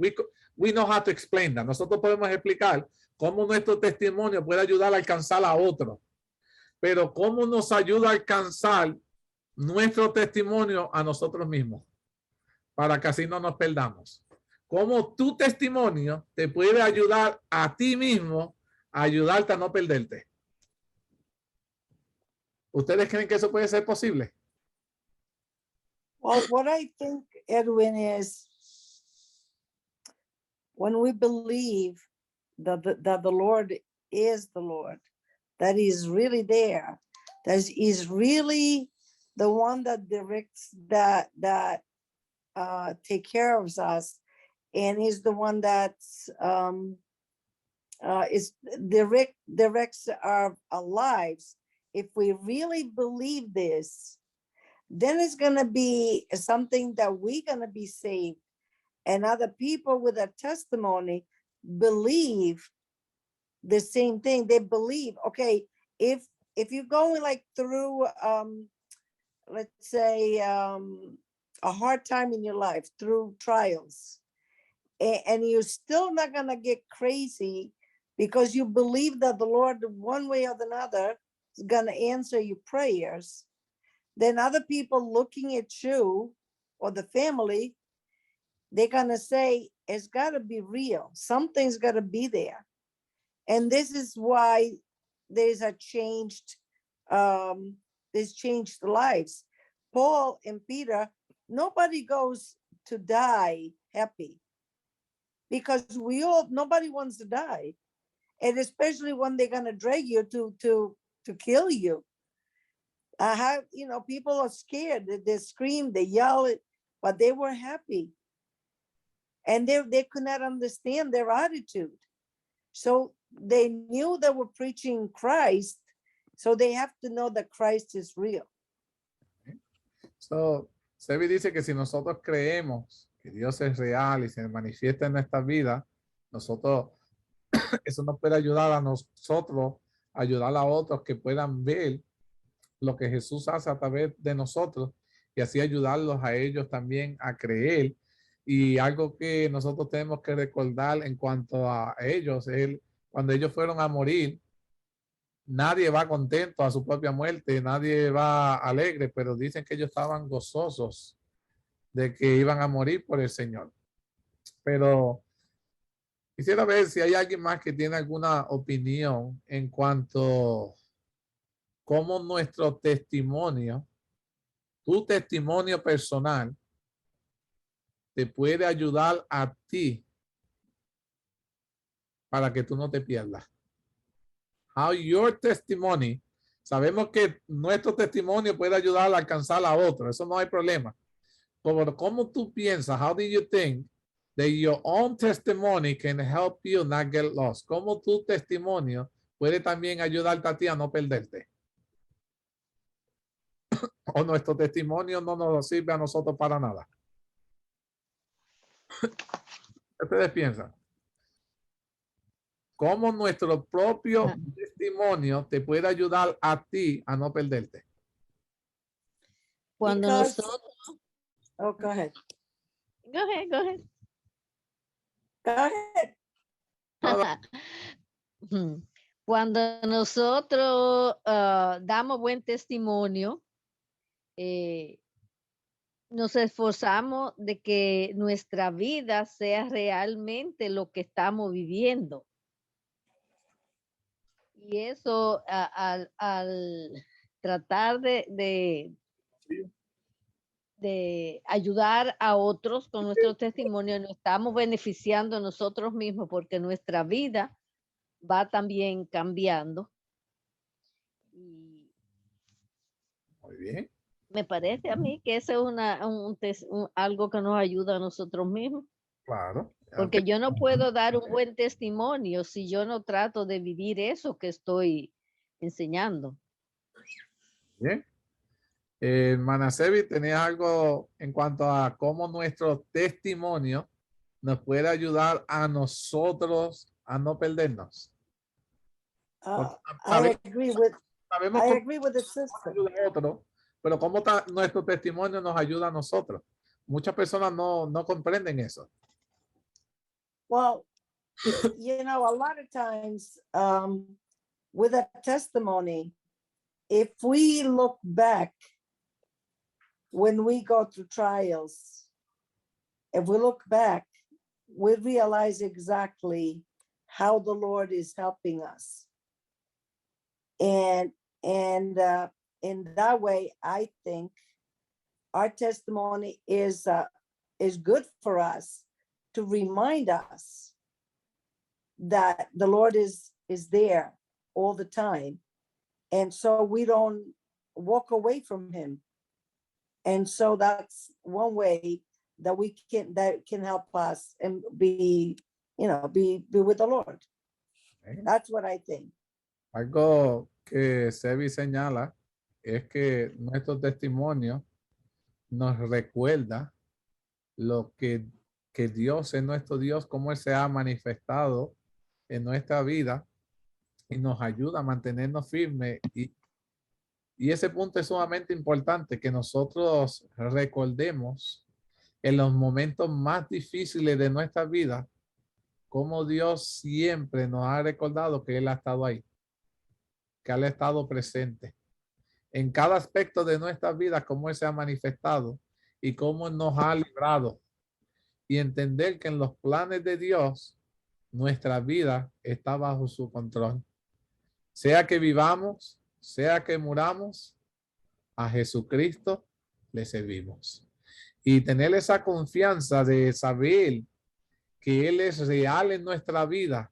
we know how to explain that. Nosotros podemos explicar cómo nuestro testimonio puede ayudar a alcanzar a otros. Pero cómo nos ayuda a alcanzar nuestro testimonio a nosotros mismos, para que así no nos perdamos. Cómo tu testimonio te puede ayudar a ti mismo a ayudarte a no perderte. ¿Ustedes creen que eso puede ser posible? Well, what I think, Edwin, is when we believe that the Lord is the Lord, that He's really there, that He's really the one that directs, that take care of us, and He's the one that directs our lives. If we really believe this, then it's going to be something that we're going to be saved, and other people with a testimony believe the same thing. They believe, okay, if you're going like through let's say a hard time in your life, through trials, and you're still not going to get crazy because you believe that the Lord, one way or another, is going to answer your prayers, then other people looking at you or the family, they're going to say, it's got to be real. Something's got to be there. And this is why there's a changed, there's changed lives. Paul and Peter, nobody goes to die happy, because nobody wants to die. And especially when they're going to drag you to kill you. People are scared. They scream, they yell it, but they were happy. And they could not understand their attitude. So they knew they were preaching Christ. So they have to know that Christ is real. So, Sebi dice que si nosotros creemos que Dios es real y se manifiesta en nuestra vida, nosotros, eso nos puede ayudar a nosotros, ayudar a otros que puedan ver lo que Jesús hace a través de nosotros y así ayudarlos a ellos también a creer. Y algo que nosotros tenemos que recordar en cuanto a ellos, cuando ellos fueron a morir, nadie va contento a su propia muerte, nadie va alegre, pero dicen que ellos estaban gozosos de que iban a morir por el Señor. Pero quisiera ver si hay alguien más que tiene alguna opinión en cuanto a cómo nuestro testimonio, tu testimonio personal, te puede ayudar a ti para que tú no te pierdas. How your testimony, sabemos que nuestro testimonio puede ayudar a alcanzar a otro, eso no hay problema. Pero ¿cómo tú piensas? How do you think that your own testimony can help you not get lost? ¿Cómo tu testimonio puede también ayudarte a ti a no perderte? ¿O nuestro testimonio no nos sirve a nosotros para nada? ¿Qué ustedes piensan? ¿Cómo nuestro propio testimonio te puede ayudar a ti a no perderte? Cuando Because- nosotros... Oh, go ahead. Go ahead, go ahead. Go ahead. Cuando nosotros damos buen testimonio, nos esforzamos de que nuestra vida sea realmente lo que estamos viviendo. Y eso al tratar de ayudar a otros con nuestro testimonio, nos estamos beneficiando nosotros mismos porque nuestra vida va también cambiando. Y Muy bien. me parece a mí que eso es algo que nos ayuda a nosotros mismos. Claro. Porque yo no puedo dar un buen testimonio si yo no trato de vivir eso que estoy enseñando. Bien. Hermana Sebi, ¿tenías algo en cuanto a cómo nuestro testimonio nos puede ayudar a nosotros a no perdernos? Porque I agree with sabemos I cómo agree with the sister. ayuda a otro, pero cómo nuestro testimonio nos ayuda a nosotros. Muchas personas no comprenden eso. Well, you know, a lot of times with a testimony, if we look back when we go through trials, if we look back, we realize exactly how the Lord is helping us. And in that way, I think our testimony is good for us to remind us that the Lord is there all the time. And so we don't walk away from him. And so that's one way that that can help us and be with the Lord. Okay. That's what I think. Algo que Sebi señala es que nuestro testimonio nos recuerda lo que Dios es nuestro Dios, cómo Él se ha manifestado en nuestra vida y nos ayuda a mantenernos firmes. Y ese punto es sumamente importante, que nosotros recordemos en los momentos más difíciles de nuestra vida, cómo Dios siempre nos ha recordado que Él ha estado ahí, que Él ha estado presente en cada aspecto de nuestra vida, cómo Él se ha manifestado y cómo nos ha librado. Y entender que en los planes de Dios, nuestra vida está bajo su control. Sea que vivamos, sea que muramos, a Jesucristo le servimos. Y tener esa confianza de saber que Él es real en nuestra vida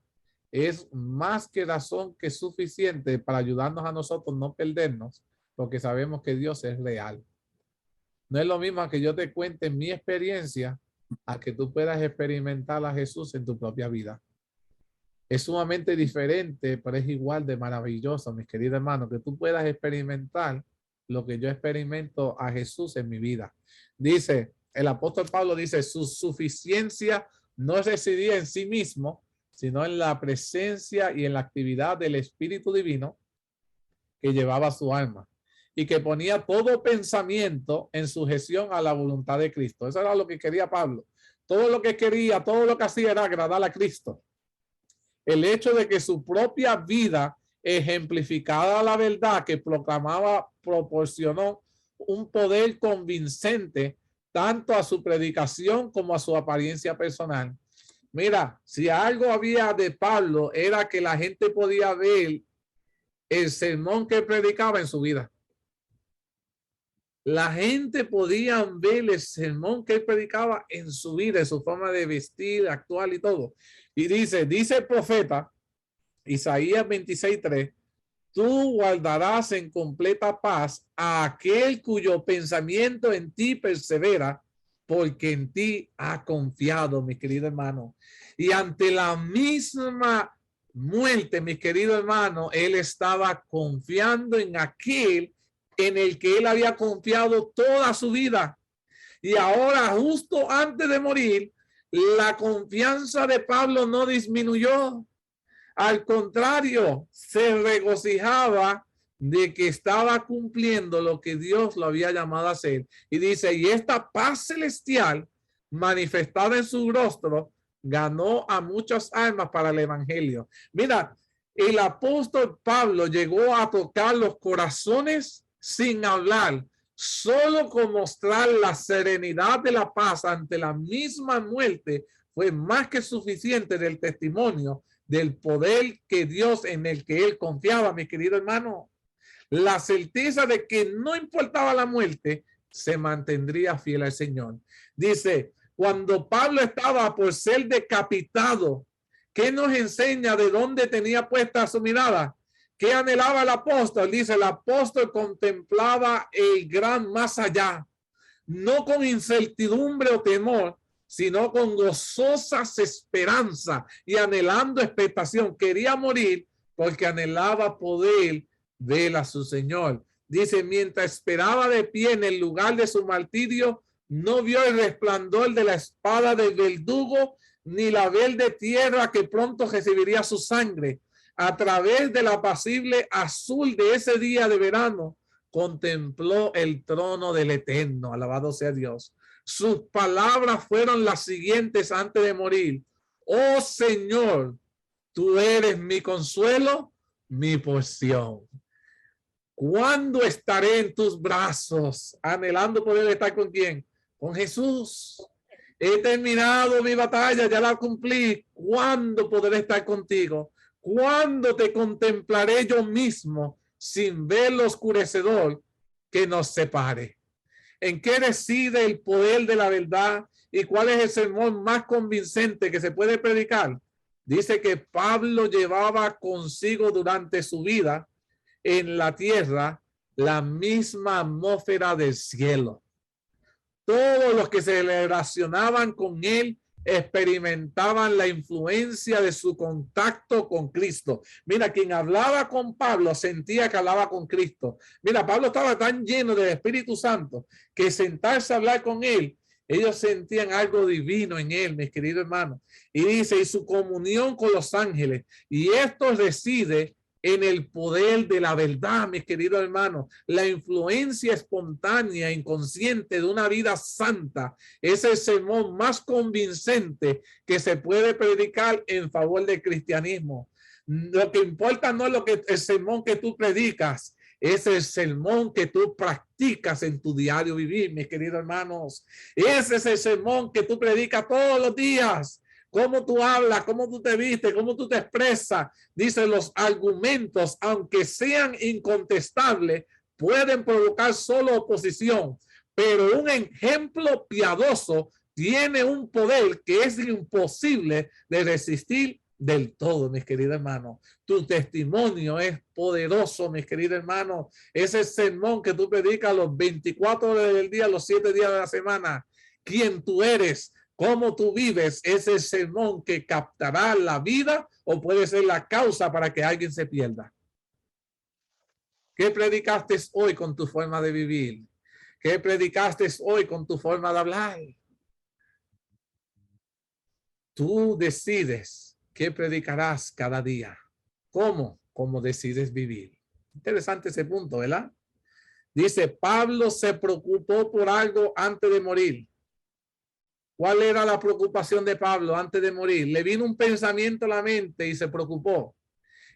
es más que razón que suficiente para ayudarnos a nosotros no perdernos, porque sabemos que Dios es real. No es lo mismo que yo te cuente mi experiencia a que tú puedas experimentar a Jesús en tu propia vida. Es sumamente diferente, pero es igual de maravilloso, mis queridos hermanos, que tú puedas experimentar lo que yo experimento a Jesús en mi vida. Dice, el apóstol Pablo dice, su suficiencia no residía en sí mismo, sino en la presencia y en la actividad del Espíritu Divino que llevaba su alma y que ponía todo pensamiento en sujeción a la voluntad de Cristo. Eso era lo que quería Pablo. Todo lo que quería, todo lo que hacía era agradar a Cristo. El hecho de que su propia vida ejemplificada la verdad que proclamaba proporcionó un poder convincente tanto a su predicación como a su apariencia personal. Mira, si algo había de Pablo era que la gente podía ver el sermón que predicaba en su vida. La gente podía ver el sermón que él predicaba en su vida, en su forma de vestir, actual y todo. Y dice el profeta Isaías 26:3, tú guardarás en completa paz a aquel cuyo pensamiento en ti persevera, porque en ti ha confiado, mi querido hermano. Y ante la misma muerte, mi querido hermano, él estaba confiando en aquel en el que él había confiado toda su vida. Y ahora, justo antes de morir, la confianza de Pablo no disminuyó. Al contrario, se regocijaba de que estaba cumpliendo lo que Dios lo había llamado a hacer. Y dice, y esta paz celestial manifestada en su rostro ganó a muchas almas para el evangelio. Mira, el apóstol Pablo llegó a tocar los corazones sin hablar, solo con mostrar la serenidad de la paz ante la misma muerte fue más que suficiente del testimonio del poder que Dios en el que él confiaba, mi querido hermano. La certeza de que no importaba la muerte, se mantendría fiel al Señor. Dice, cuando Pablo estaba por ser decapitado, ¿qué nos enseña de dónde tenía puesta su mirada? ¿Qué anhelaba el apóstol? Dice, el apóstol contemplaba el gran más allá, no con incertidumbre o temor, sino con gozosas esperanza y anhelando expectación. Quería morir porque anhelaba poder ver a su Señor. Dice, mientras esperaba de pie en el lugar de su martirio, no vio el resplandor de la espada del verdugo, ni la verde tierra que pronto recibiría su sangre. A través del apacible azul de ese día de verano, contempló el trono del Eterno. Alabado sea Dios. Sus palabras fueron las siguientes antes de morir. Oh Señor, tú eres mi consuelo, mi porción. ¿Cuándo estaré en tus brazos? Anhelando poder estar con quién? Con Jesús. He terminado mi batalla, ya la cumplí. ¿Cuándo podré estar contigo? ¿Cuándo te contemplaré yo mismo sin ver lo oscurecedor que nos separe? ¿En qué reside el poder de la verdad? ¿Y cuál es el sermón más convincente que se puede predicar? Dice que Pablo llevaba consigo durante su vida en la tierra la misma atmósfera del cielo. Todos los que se relacionaban con él experimentaban la influencia de su contacto con Cristo. Mira, quien hablaba con Pablo sentía que hablaba con Cristo. Mira, Pablo estaba tan lleno del Espíritu Santo que sentarse a hablar con él, ellos sentían algo divino en él, mis queridos hermanos. Y dice, y su comunión con los ángeles. Y esto reside en el poder de la verdad, mis queridos hermanos. La influencia espontánea, inconsciente de una vida santa es el sermón más convincente que se puede predicar en favor del cristianismo. Lo que importa no es el sermón que tú predicas, es el sermón que tú practicas en tu diario vivir, mis queridos hermanos. Ese es el sermón que tú predicas todos los días. Cómo tú hablas, cómo tú te vistes, cómo tú te expresas. Dice, los argumentos, aunque sean incontestables, pueden provocar solo oposición. Pero un ejemplo piadoso tiene un poder que es imposible de resistir del todo, mis queridos hermanos. Tu testimonio es poderoso, mis queridos hermanos. Ese sermón que tú predicas los 24 horas del día, los 7 días de la semana. Quién tú eres, cómo tú vives, ese sermón que captará la vida o puede ser la causa para que alguien se pierda. ¿Qué predicaste hoy con tu forma de vivir? ¿Qué predicaste hoy con tu forma de hablar? Tú decides qué predicarás cada día. ¿Cómo? ¿Cómo decides vivir? Interesante ese punto, ¿verdad? Dice, Pablo se preocupó por algo antes de morir. ¿Cuál era la preocupación de Pablo antes de morir? Le vino un pensamiento a la mente y se preocupó.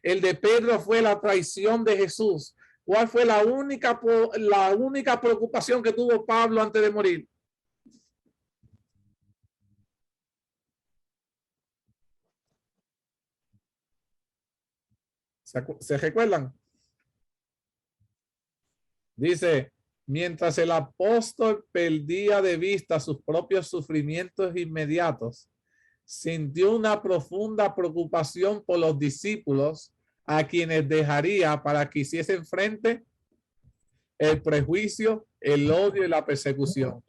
El de Pedro fue la traición de Jesús. ¿Cuál fue la única preocupación que tuvo Pablo antes de morir? ¿Se recuerdan? Dice, mientras el apóstol perdía de vista sus propios sufrimientos inmediatos, sintió una profunda preocupación por los discípulos a quienes dejaría para que hiciesen frente el prejuicio, el odio y la persecución.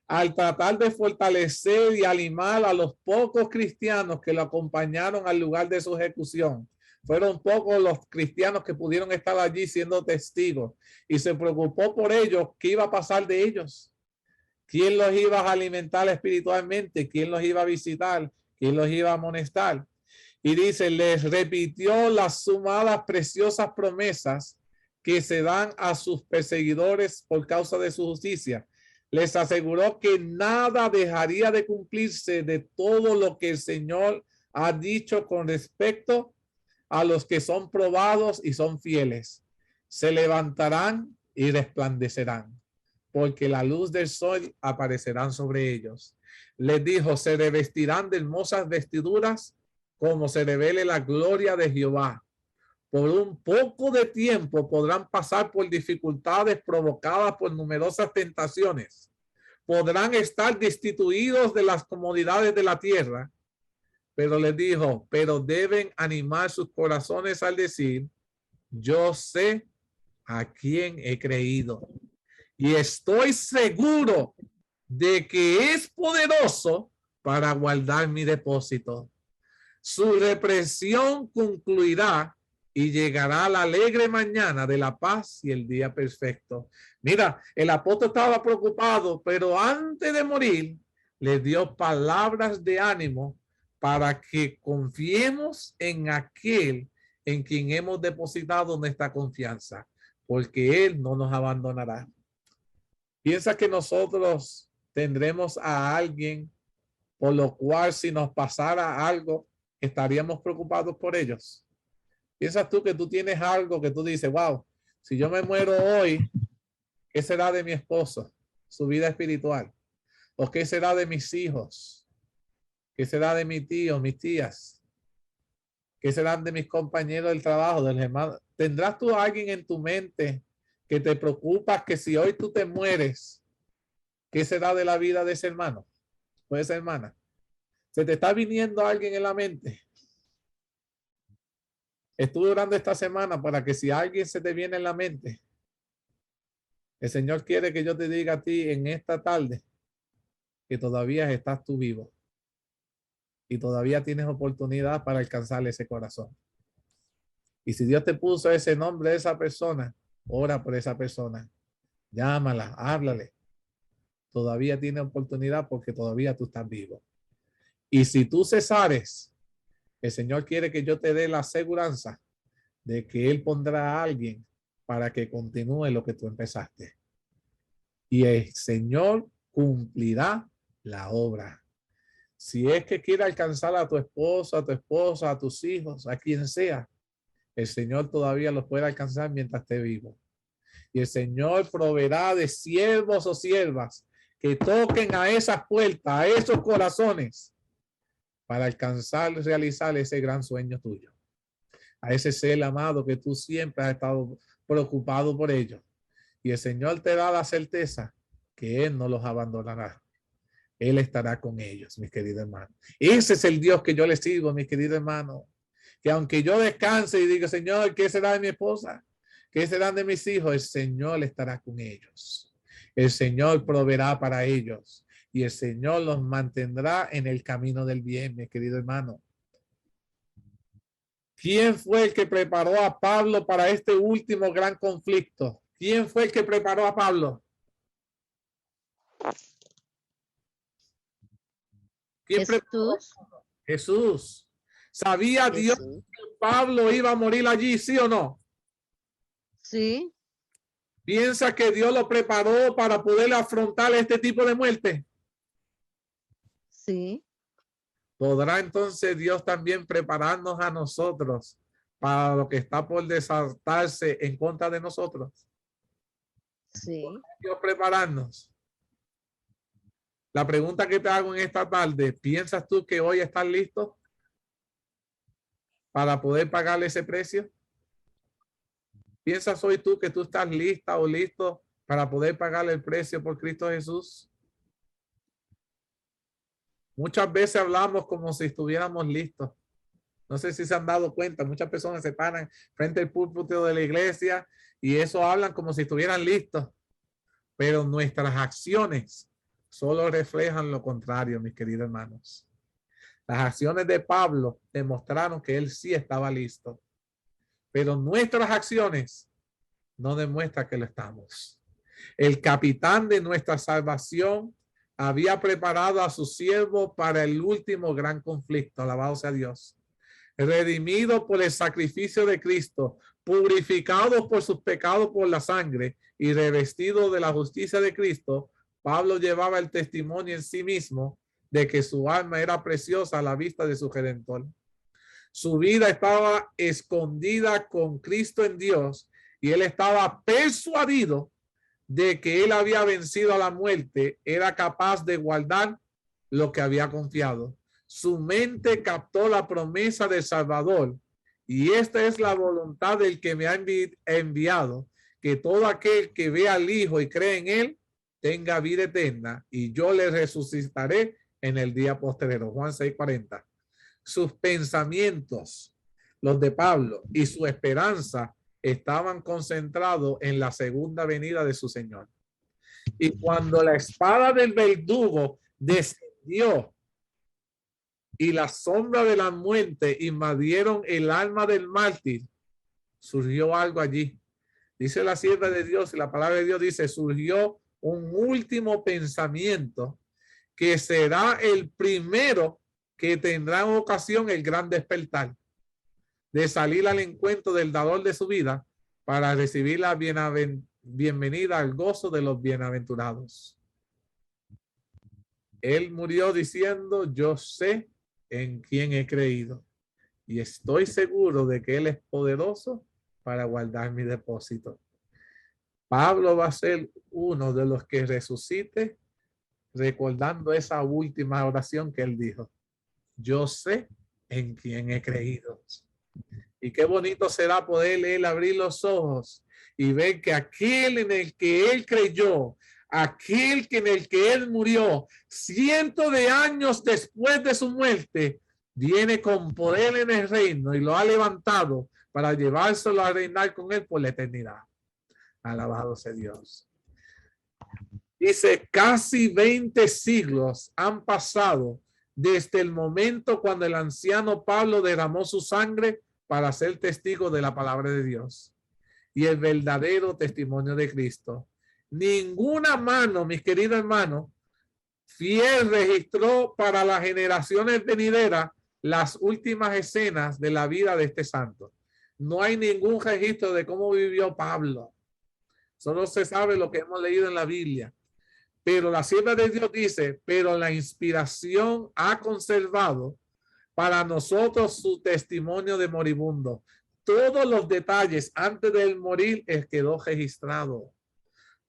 Al tratar de fortalecer y animar a los pocos cristianos que lo acompañaron al lugar de su ejecución, fueron pocos los cristianos que pudieron estar allí siendo testigos y se preocupó por ellos. ¿Qué iba a pasar de ellos? ¿Quién los iba a alimentar espiritualmente? ¿Quién los iba a visitar? ¿Quién los iba a amonestar? Y dice, les repitió las sumadas preciosas promesas que se dan a sus perseguidores por causa de su justicia. Les aseguró que nada dejaría de cumplirse de todo lo que el Señor ha dicho con respecto a los que son probados y son fieles. Se levantarán y resplandecerán, porque la luz del sol aparecerá sobre ellos. Les dijo, se revestirán de hermosas vestiduras como se revele la gloria de Jehová. Por un poco de tiempo podrán pasar por dificultades provocadas por numerosas tentaciones. Podrán estar destituidos de las comodidades de la tierra. Pero les dijo, pero deben animar sus corazones al decir, yo sé a quién he creído y estoy seguro de que es poderoso para guardar mi depósito. Su represión concluirá y llegará la alegre mañana de la paz y el día perfecto. Mira, el apóstol estaba preocupado, pero antes de morir le dio palabras de ánimo para que confiemos en aquel en quien hemos depositado nuestra confianza, porque él no nos abandonará. Piensa que nosotros tendremos a alguien por lo cual si nos pasara algo, estaríamos preocupados por ellos. ¿Piensas tú que tú tienes algo que tú dices, wow, si yo me muero hoy, ¿qué será de mi esposo? Su vida espiritual. ¿O qué será de mis hijos? ¿Qué será de mi tío, mis tías? ¿Qué serán de mis compañeros del trabajo, de los hermanos? ¿Tendrás tú a alguien en tu mente que te preocupa que si hoy tú te mueres, qué será de la vida de ese hermano o de esa hermana? ¿Se te está viniendo alguien en la mente? Estuve orando esta semana para que si alguien se te viene en la mente, el Señor quiere que yo te diga a ti en esta tarde que todavía estás tú vivo y todavía tienes oportunidad para alcanzar ese corazón. Y si Dios te puso ese nombre de esa persona, ora por esa persona, llámala, háblale. Todavía tiene oportunidad porque todavía tú estás vivo. Y si tú cesares, el Señor quiere que yo te dé la aseguranza de que Él pondrá a alguien para que continúe lo que tú empezaste. Y el Señor cumplirá la obra. Si es que quiere alcanzar a tu esposa, a tus hijos, a quien sea, el Señor todavía los puede alcanzar mientras esté vivo. Y el Señor proveerá de siervos o siervas que toquen a esas puertas, a esos corazones, para alcanzar, realizar ese gran sueño tuyo. A ese ser amado que tú siempre has estado preocupado por ellos. Y el Señor te da la certeza que Él no los abandonará. Él estará con ellos, mis queridos hermanos. Ese es el Dios que yo le sigo, mis queridos hermanos. Que aunque yo descanse y diga, Señor, ¿qué será de mi esposa? ¿Qué serán de mis hijos? El Señor estará con ellos. El Señor proveerá para ellos. Y el Señor los mantendrá en el camino del bien, mi querido hermano. ¿Quién fue el que preparó a Pablo para este último gran conflicto? ¿Quién fue el que preparó a Pablo? ¿Quién preparó? Jesús. ¿Sabía Dios que Pablo iba a morir allí, sí o no? Sí. ¿Piensa que Dios lo preparó para poder afrontar este tipo de muerte? Sí. ¿Podrá entonces Dios también prepararnos a nosotros para lo que está por desatarse en contra de nosotros? Sí. Dios prepararnos. La pregunta que te hago en esta tarde, ¿piensas tú que hoy estás listo para poder pagarle ese precio? ¿Piensas hoy tú que tú estás lista o listo para poder pagarle el precio por Cristo Jesús? Muchas veces hablamos como si estuviéramos listos. No sé si se han dado cuenta, muchas personas se paran frente al púlpito de la iglesia y eso hablan como si estuvieran listos. Pero nuestras acciones solo reflejan lo contrario, mis queridos hermanos. Las acciones de Pablo demostraron que él sí estaba listo. Pero nuestras acciones no demuestran que lo estamos. El capitán de nuestra salvación había preparado a su siervo para el último gran conflicto. Alabado sea Dios. Redimido por el sacrificio de Cristo, purificado por sus pecados por la sangre y revestido de la justicia de Cristo, Pablo llevaba el testimonio en sí mismo de que su alma era preciosa a la vista de su Redentor. Su vida estaba escondida con Cristo en Dios y él estaba persuadido de que él había vencido a la muerte, era capaz de guardar lo que había confiado. Su mente captó la promesa del Salvador y esta es la voluntad del que me ha enviado, que todo aquel que vea al Hijo y cree en él tenga vida eterna y yo le resucitaré en el día postrero. Juan 6:40. Sus pensamientos, los de Pablo, y su esperanza estaban concentrados en la segunda venida de su Señor. Y cuando la espada del verdugo descendió y la sombra de la muerte invadieron el alma del mártir, surgió algo allí. Dice la sierva de Dios y la palabra de Dios dice, surgió un último pensamiento que será el primero que tendrá en ocasión el gran despertar de salir al encuentro del dador de su vida para recibir la bienvenida al gozo de los bienaventurados. Él murió diciendo, yo sé en quién he creído y estoy seguro de que Él es poderoso para guardar mi depósito. Pablo va a ser uno de los que resucite recordando esa última oración que él dijo. Yo sé en quién he creído. Y qué bonito será poder él abrir los ojos y ver que aquel en el que él creyó, aquel en el que él murió, cientos de años después de su muerte, viene con poder en el reino y lo ha levantado para llevárselo a reinar con él por la eternidad. Alabado sea Dios. Dice, casi 20 siglos han pasado desde el momento cuando el anciano Pablo derramó su sangre para ser testigo de la palabra de Dios y el verdadero testimonio de Cristo. Ninguna mano, mis queridos hermanos, fiel registró para las generaciones venideras las últimas escenas de la vida de este santo. No hay ningún registro de cómo vivió Pablo. Solo se sabe lo que hemos leído en la Biblia. Pero la sierva de Dios dice, pero la inspiración ha conservado para nosotros su testimonio de moribundo. Todos los detalles antes de morir quedó registrado.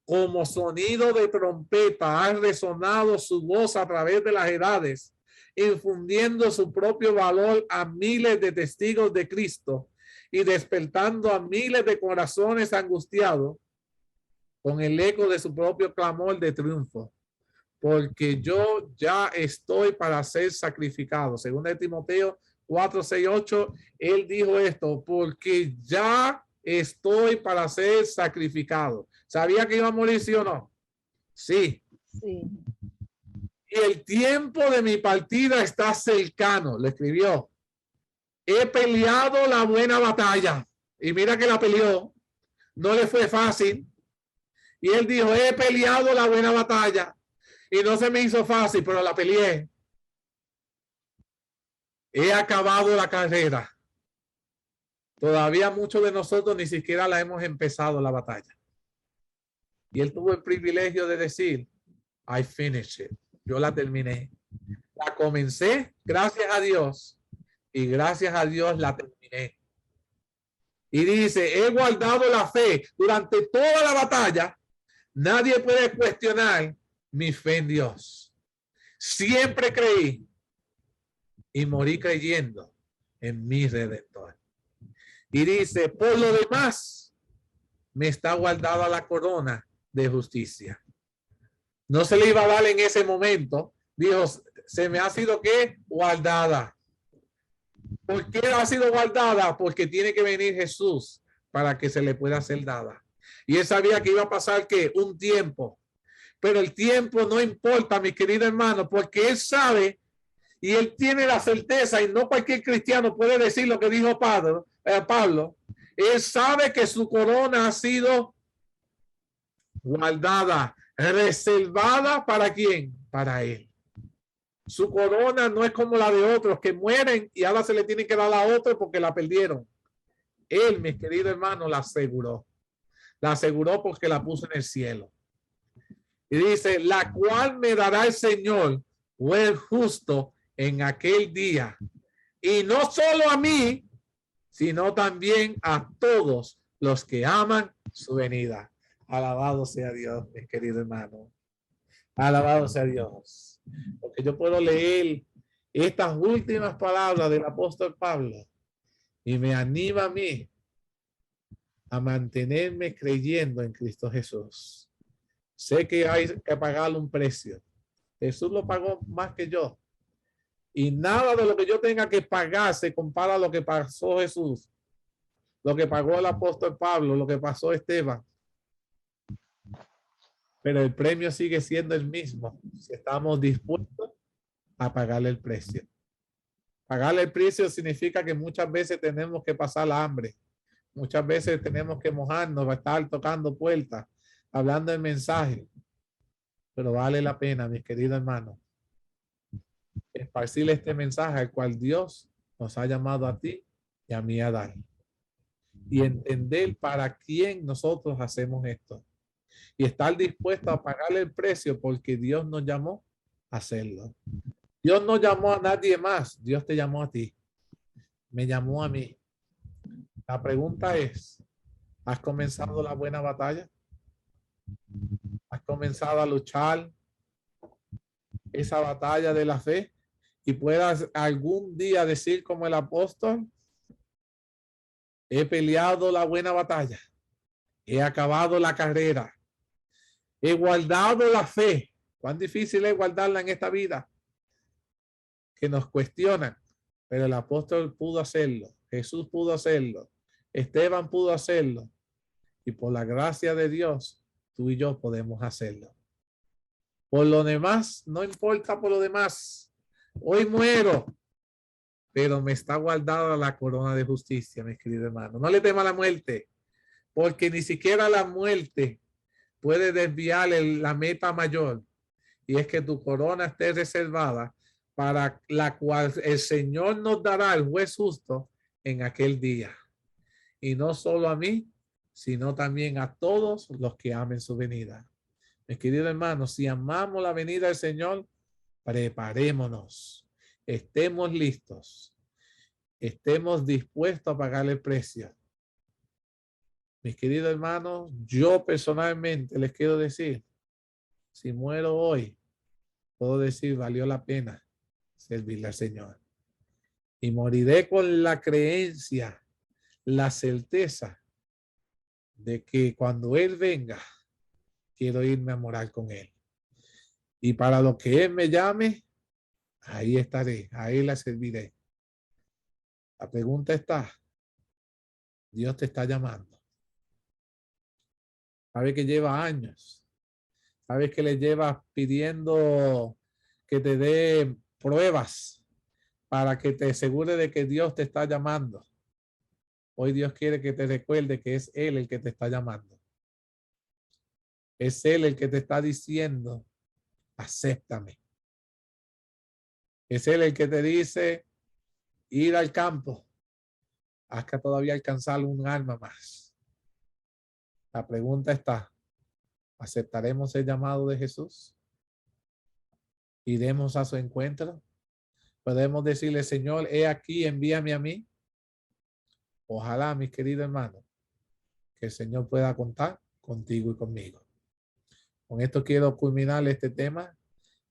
Como sonido de trompeta ha resonado su voz a través de las edades, infundiendo su propio valor a miles de testigos de Cristo y despertando a miles de corazones angustiados con el eco de su propio clamor de triunfo, porque yo ya estoy para ser sacrificado. Según de Timoteo 4, 6, 8, él dijo esto, porque ya estoy para ser sacrificado. ¿Sabía que iba a morir, sí o no? Sí. Sí. Y el tiempo de mi partida está cercano, le escribió. He peleado la buena batalla. Y mira que la peleó. No le fue fácil. Y él dijo, he peleado la buena batalla y no se me hizo fácil, pero la peleé. He acabado la carrera. Todavía muchos de nosotros ni siquiera la hemos empezado la batalla. Y él tuvo el privilegio de decir, I finished it. Yo la terminé. La comencé, gracias a Dios, y gracias a Dios la terminé. Y dice, he guardado la fe durante toda la batalla. Nadie puede cuestionar mi fe en Dios. Siempre creí y morí creyendo en mi Redentor. Y dice, por lo demás, me está guardada la corona de justicia. No se le iba a dar en ese momento. Dijo, se me ha sido ¿qué? Guardada. ¿Por qué ha sido guardada? Porque tiene que venir Jesús para que se le pueda ser dada. Y él sabía que iba a pasar ¿qué? Un tiempo. Pero el tiempo no importa, mi querido hermano, porque él sabe y él tiene la certeza, y no cualquier cristiano puede decir lo que dijo Pablo. Él sabe que su corona ha sido guardada, reservada ¿para quién? Para él. Su corona no es como la de otros que mueren y ahora se le tiene que dar a otro porque la perdieron. Él, mis queridos hermanos, la aseguró. La aseguró porque la puso en el cielo. Y dice, la cual me dará el Señor o el justo en aquel día. Y no solo a mí, sino también a todos los que aman su venida. Alabado sea Dios, mis queridos hermanos. Alabado sea Dios. Porque yo puedo leer estas últimas palabras del apóstol Pablo y me anima a mí a mantenerme creyendo en Cristo Jesús. Sé que hay que pagarle un precio. Jesús lo pagó más que yo. Y nada de lo que yo tenga que pagar se compara a lo que pasó Jesús, lo que pagó el apóstol Pablo, lo que pasó Esteban. Pero el premio sigue siendo el mismo si estamos dispuestos a pagarle el precio. Pagarle el precio significa que muchas veces tenemos que pasar la hambre. Muchas veces tenemos que mojarnos, va a estar tocando puertas, hablando el mensaje. Pero vale la pena, mis queridos hermanos, esparcir este mensaje al cual Dios nos ha llamado a ti y a mí a dar. Y entender para quién nosotros hacemos esto. Y estar dispuesto a pagarle el precio porque Dios nos llamó a hacerlo. Dios no llamó a nadie más. Dios te llamó a ti. Me llamó a mí. La pregunta es, ¿has comenzado la buena batalla? ¿Has comenzado a luchar esa batalla de la fe? Y puedas algún día decir como el apóstol, he peleado la buena batalla, he acabado la carrera, he guardado la fe. ¿Cuán difícil es guardarla en esta vida? Que nos cuestionan, pero el apóstol pudo hacerlo, Jesús pudo hacerlo, Esteban pudo hacerlo, y por la gracia de Dios, tú y yo podemos hacerlo. Por lo demás, no importa por lo demás, hoy muero, pero me está guardada la corona de justicia, mis queridos hermanos. No le tema a la muerte, porque ni siquiera la muerte puede desviar la meta mayor, y es que tu corona esté reservada para la cual el Señor nos dará el juez justo en aquel día. Y no solo a mí, sino también a todos los que amen su venida. Mis queridos hermanos, si amamos la venida del Señor, preparémonos, estemos listos, estemos dispuestos a pagarle el precio. Mis queridos hermanos, yo personalmente les quiero decir, si muero hoy, puedo decir, valió la pena servirle al Señor. Y moriré con la creencia, la certeza de que cuando Él venga, quiero irme a morar con Él. Y para lo que Él me llame, ahí estaré, ahí la serviré. La pregunta está, Dios te está llamando. Sabe que lleva años. Sabes que le llevas pidiendo que te dé pruebas para que te asegure de que Dios te está llamando. Hoy Dios quiere que te recuerde que es Él el que te está llamando. Es Él el que te está diciendo, acéptame. Es Él el que te dice, ir al campo, hasta todavía alcanzar un alma más. La pregunta está, ¿aceptaremos el llamado de Jesús? ¿Iremos a su encuentro? ¿Podemos decirle, Señor, he aquí, envíame a mí? Ojalá, mis queridos hermanos, que el Señor pueda contar contigo y conmigo. Con esto quiero culminar este tema.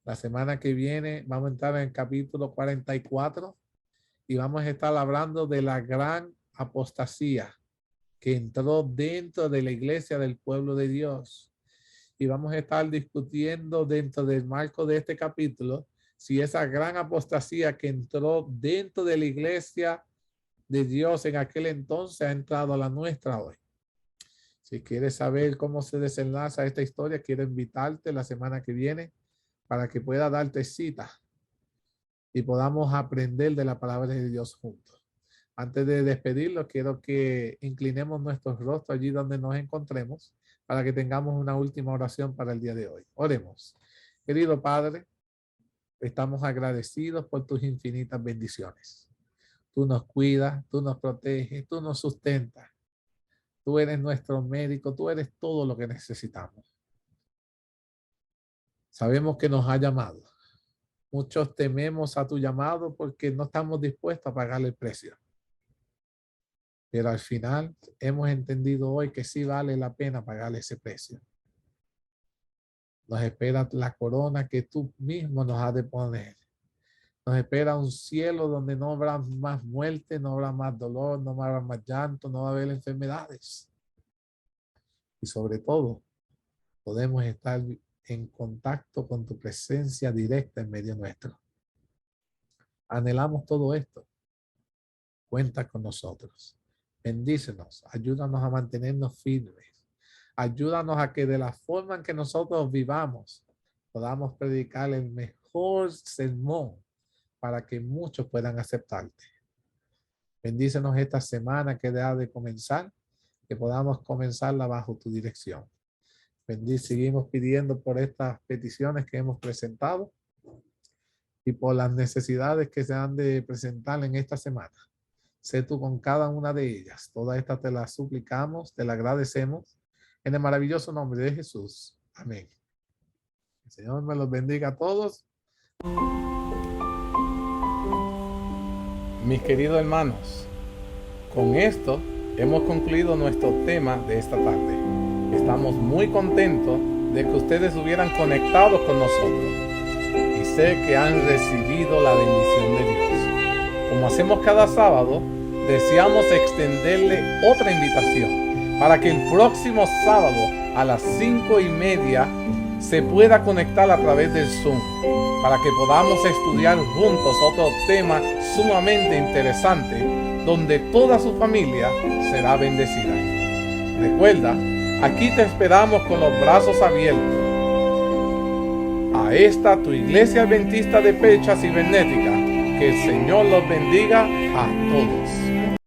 La semana que viene vamos a entrar en el capítulo 44 y vamos a estar hablando de la gran apostasía que entró dentro de la iglesia del pueblo de Dios. Y vamos a estar discutiendo dentro del marco de este capítulo si esa gran apostasía que entró dentro de la iglesia de Dios en aquel entonces ha entrado a la nuestra hoy. Si quieres saber cómo se desenlaza esta historia, quiero invitarte la semana que viene para que pueda darte cita y podamos aprender de la palabra de Dios juntos. Antes de despedirlo, quiero que inclinemos nuestros rostros allí donde nos encontremos para que tengamos una última oración para el día de hoy. Oremos. Querido Padre, estamos agradecidos por tus infinitas bendiciones. Tú nos cuidas, tú nos proteges, tú nos sustentas. Tú eres nuestro médico, tú eres todo lo que necesitamos. Sabemos que nos ha llamado. Muchos tememos a tu llamado porque no estamos dispuestos a pagarle el precio. Pero al final hemos entendido hoy que sí vale la pena pagarle ese precio. Nos espera la corona que tú mismo nos has de poner. Nos espera un cielo donde no habrá más muerte, no habrá más dolor, no habrá más llanto, no va a haber enfermedades. Y sobre todo, podemos estar en contacto con tu presencia directa en medio nuestro. Anhelamos todo esto. Cuenta con nosotros. Bendícenos, ayúdanos a mantenernos firmes. Ayúdanos a que de la forma en que nosotros vivamos, podamos predicar el mejor sermón para que muchos puedan aceptarte. Bendícenos esta semana que ha de comenzar, que podamos comenzarla bajo tu dirección. Seguimos pidiendo por estas peticiones que hemos presentado y por las necesidades que se han de presentar en esta semana. Sé tú con cada una de ellas. Todas estas te las suplicamos, te las agradecemos. En el maravilloso nombre de Jesús. Amén. El Señor me los bendiga a todos. Mis queridos hermanos, con esto hemos concluido nuestro tema de esta tarde. Estamos muy contentos de que ustedes estuvieran conectados con nosotros y sé que han recibido la bendición de Dios. Como hacemos cada sábado, deseamos extenderle otra invitación para que el próximo sábado a las 5:30 se pueda conectar a través del Zoom para que podamos estudiar juntos otro tema sumamente interesante donde toda su familia será bendecida. Recuerda, aquí te esperamos con los brazos abiertos. A esta tu iglesia adventista de Pecha Cibernética, que el Señor los bendiga a todos.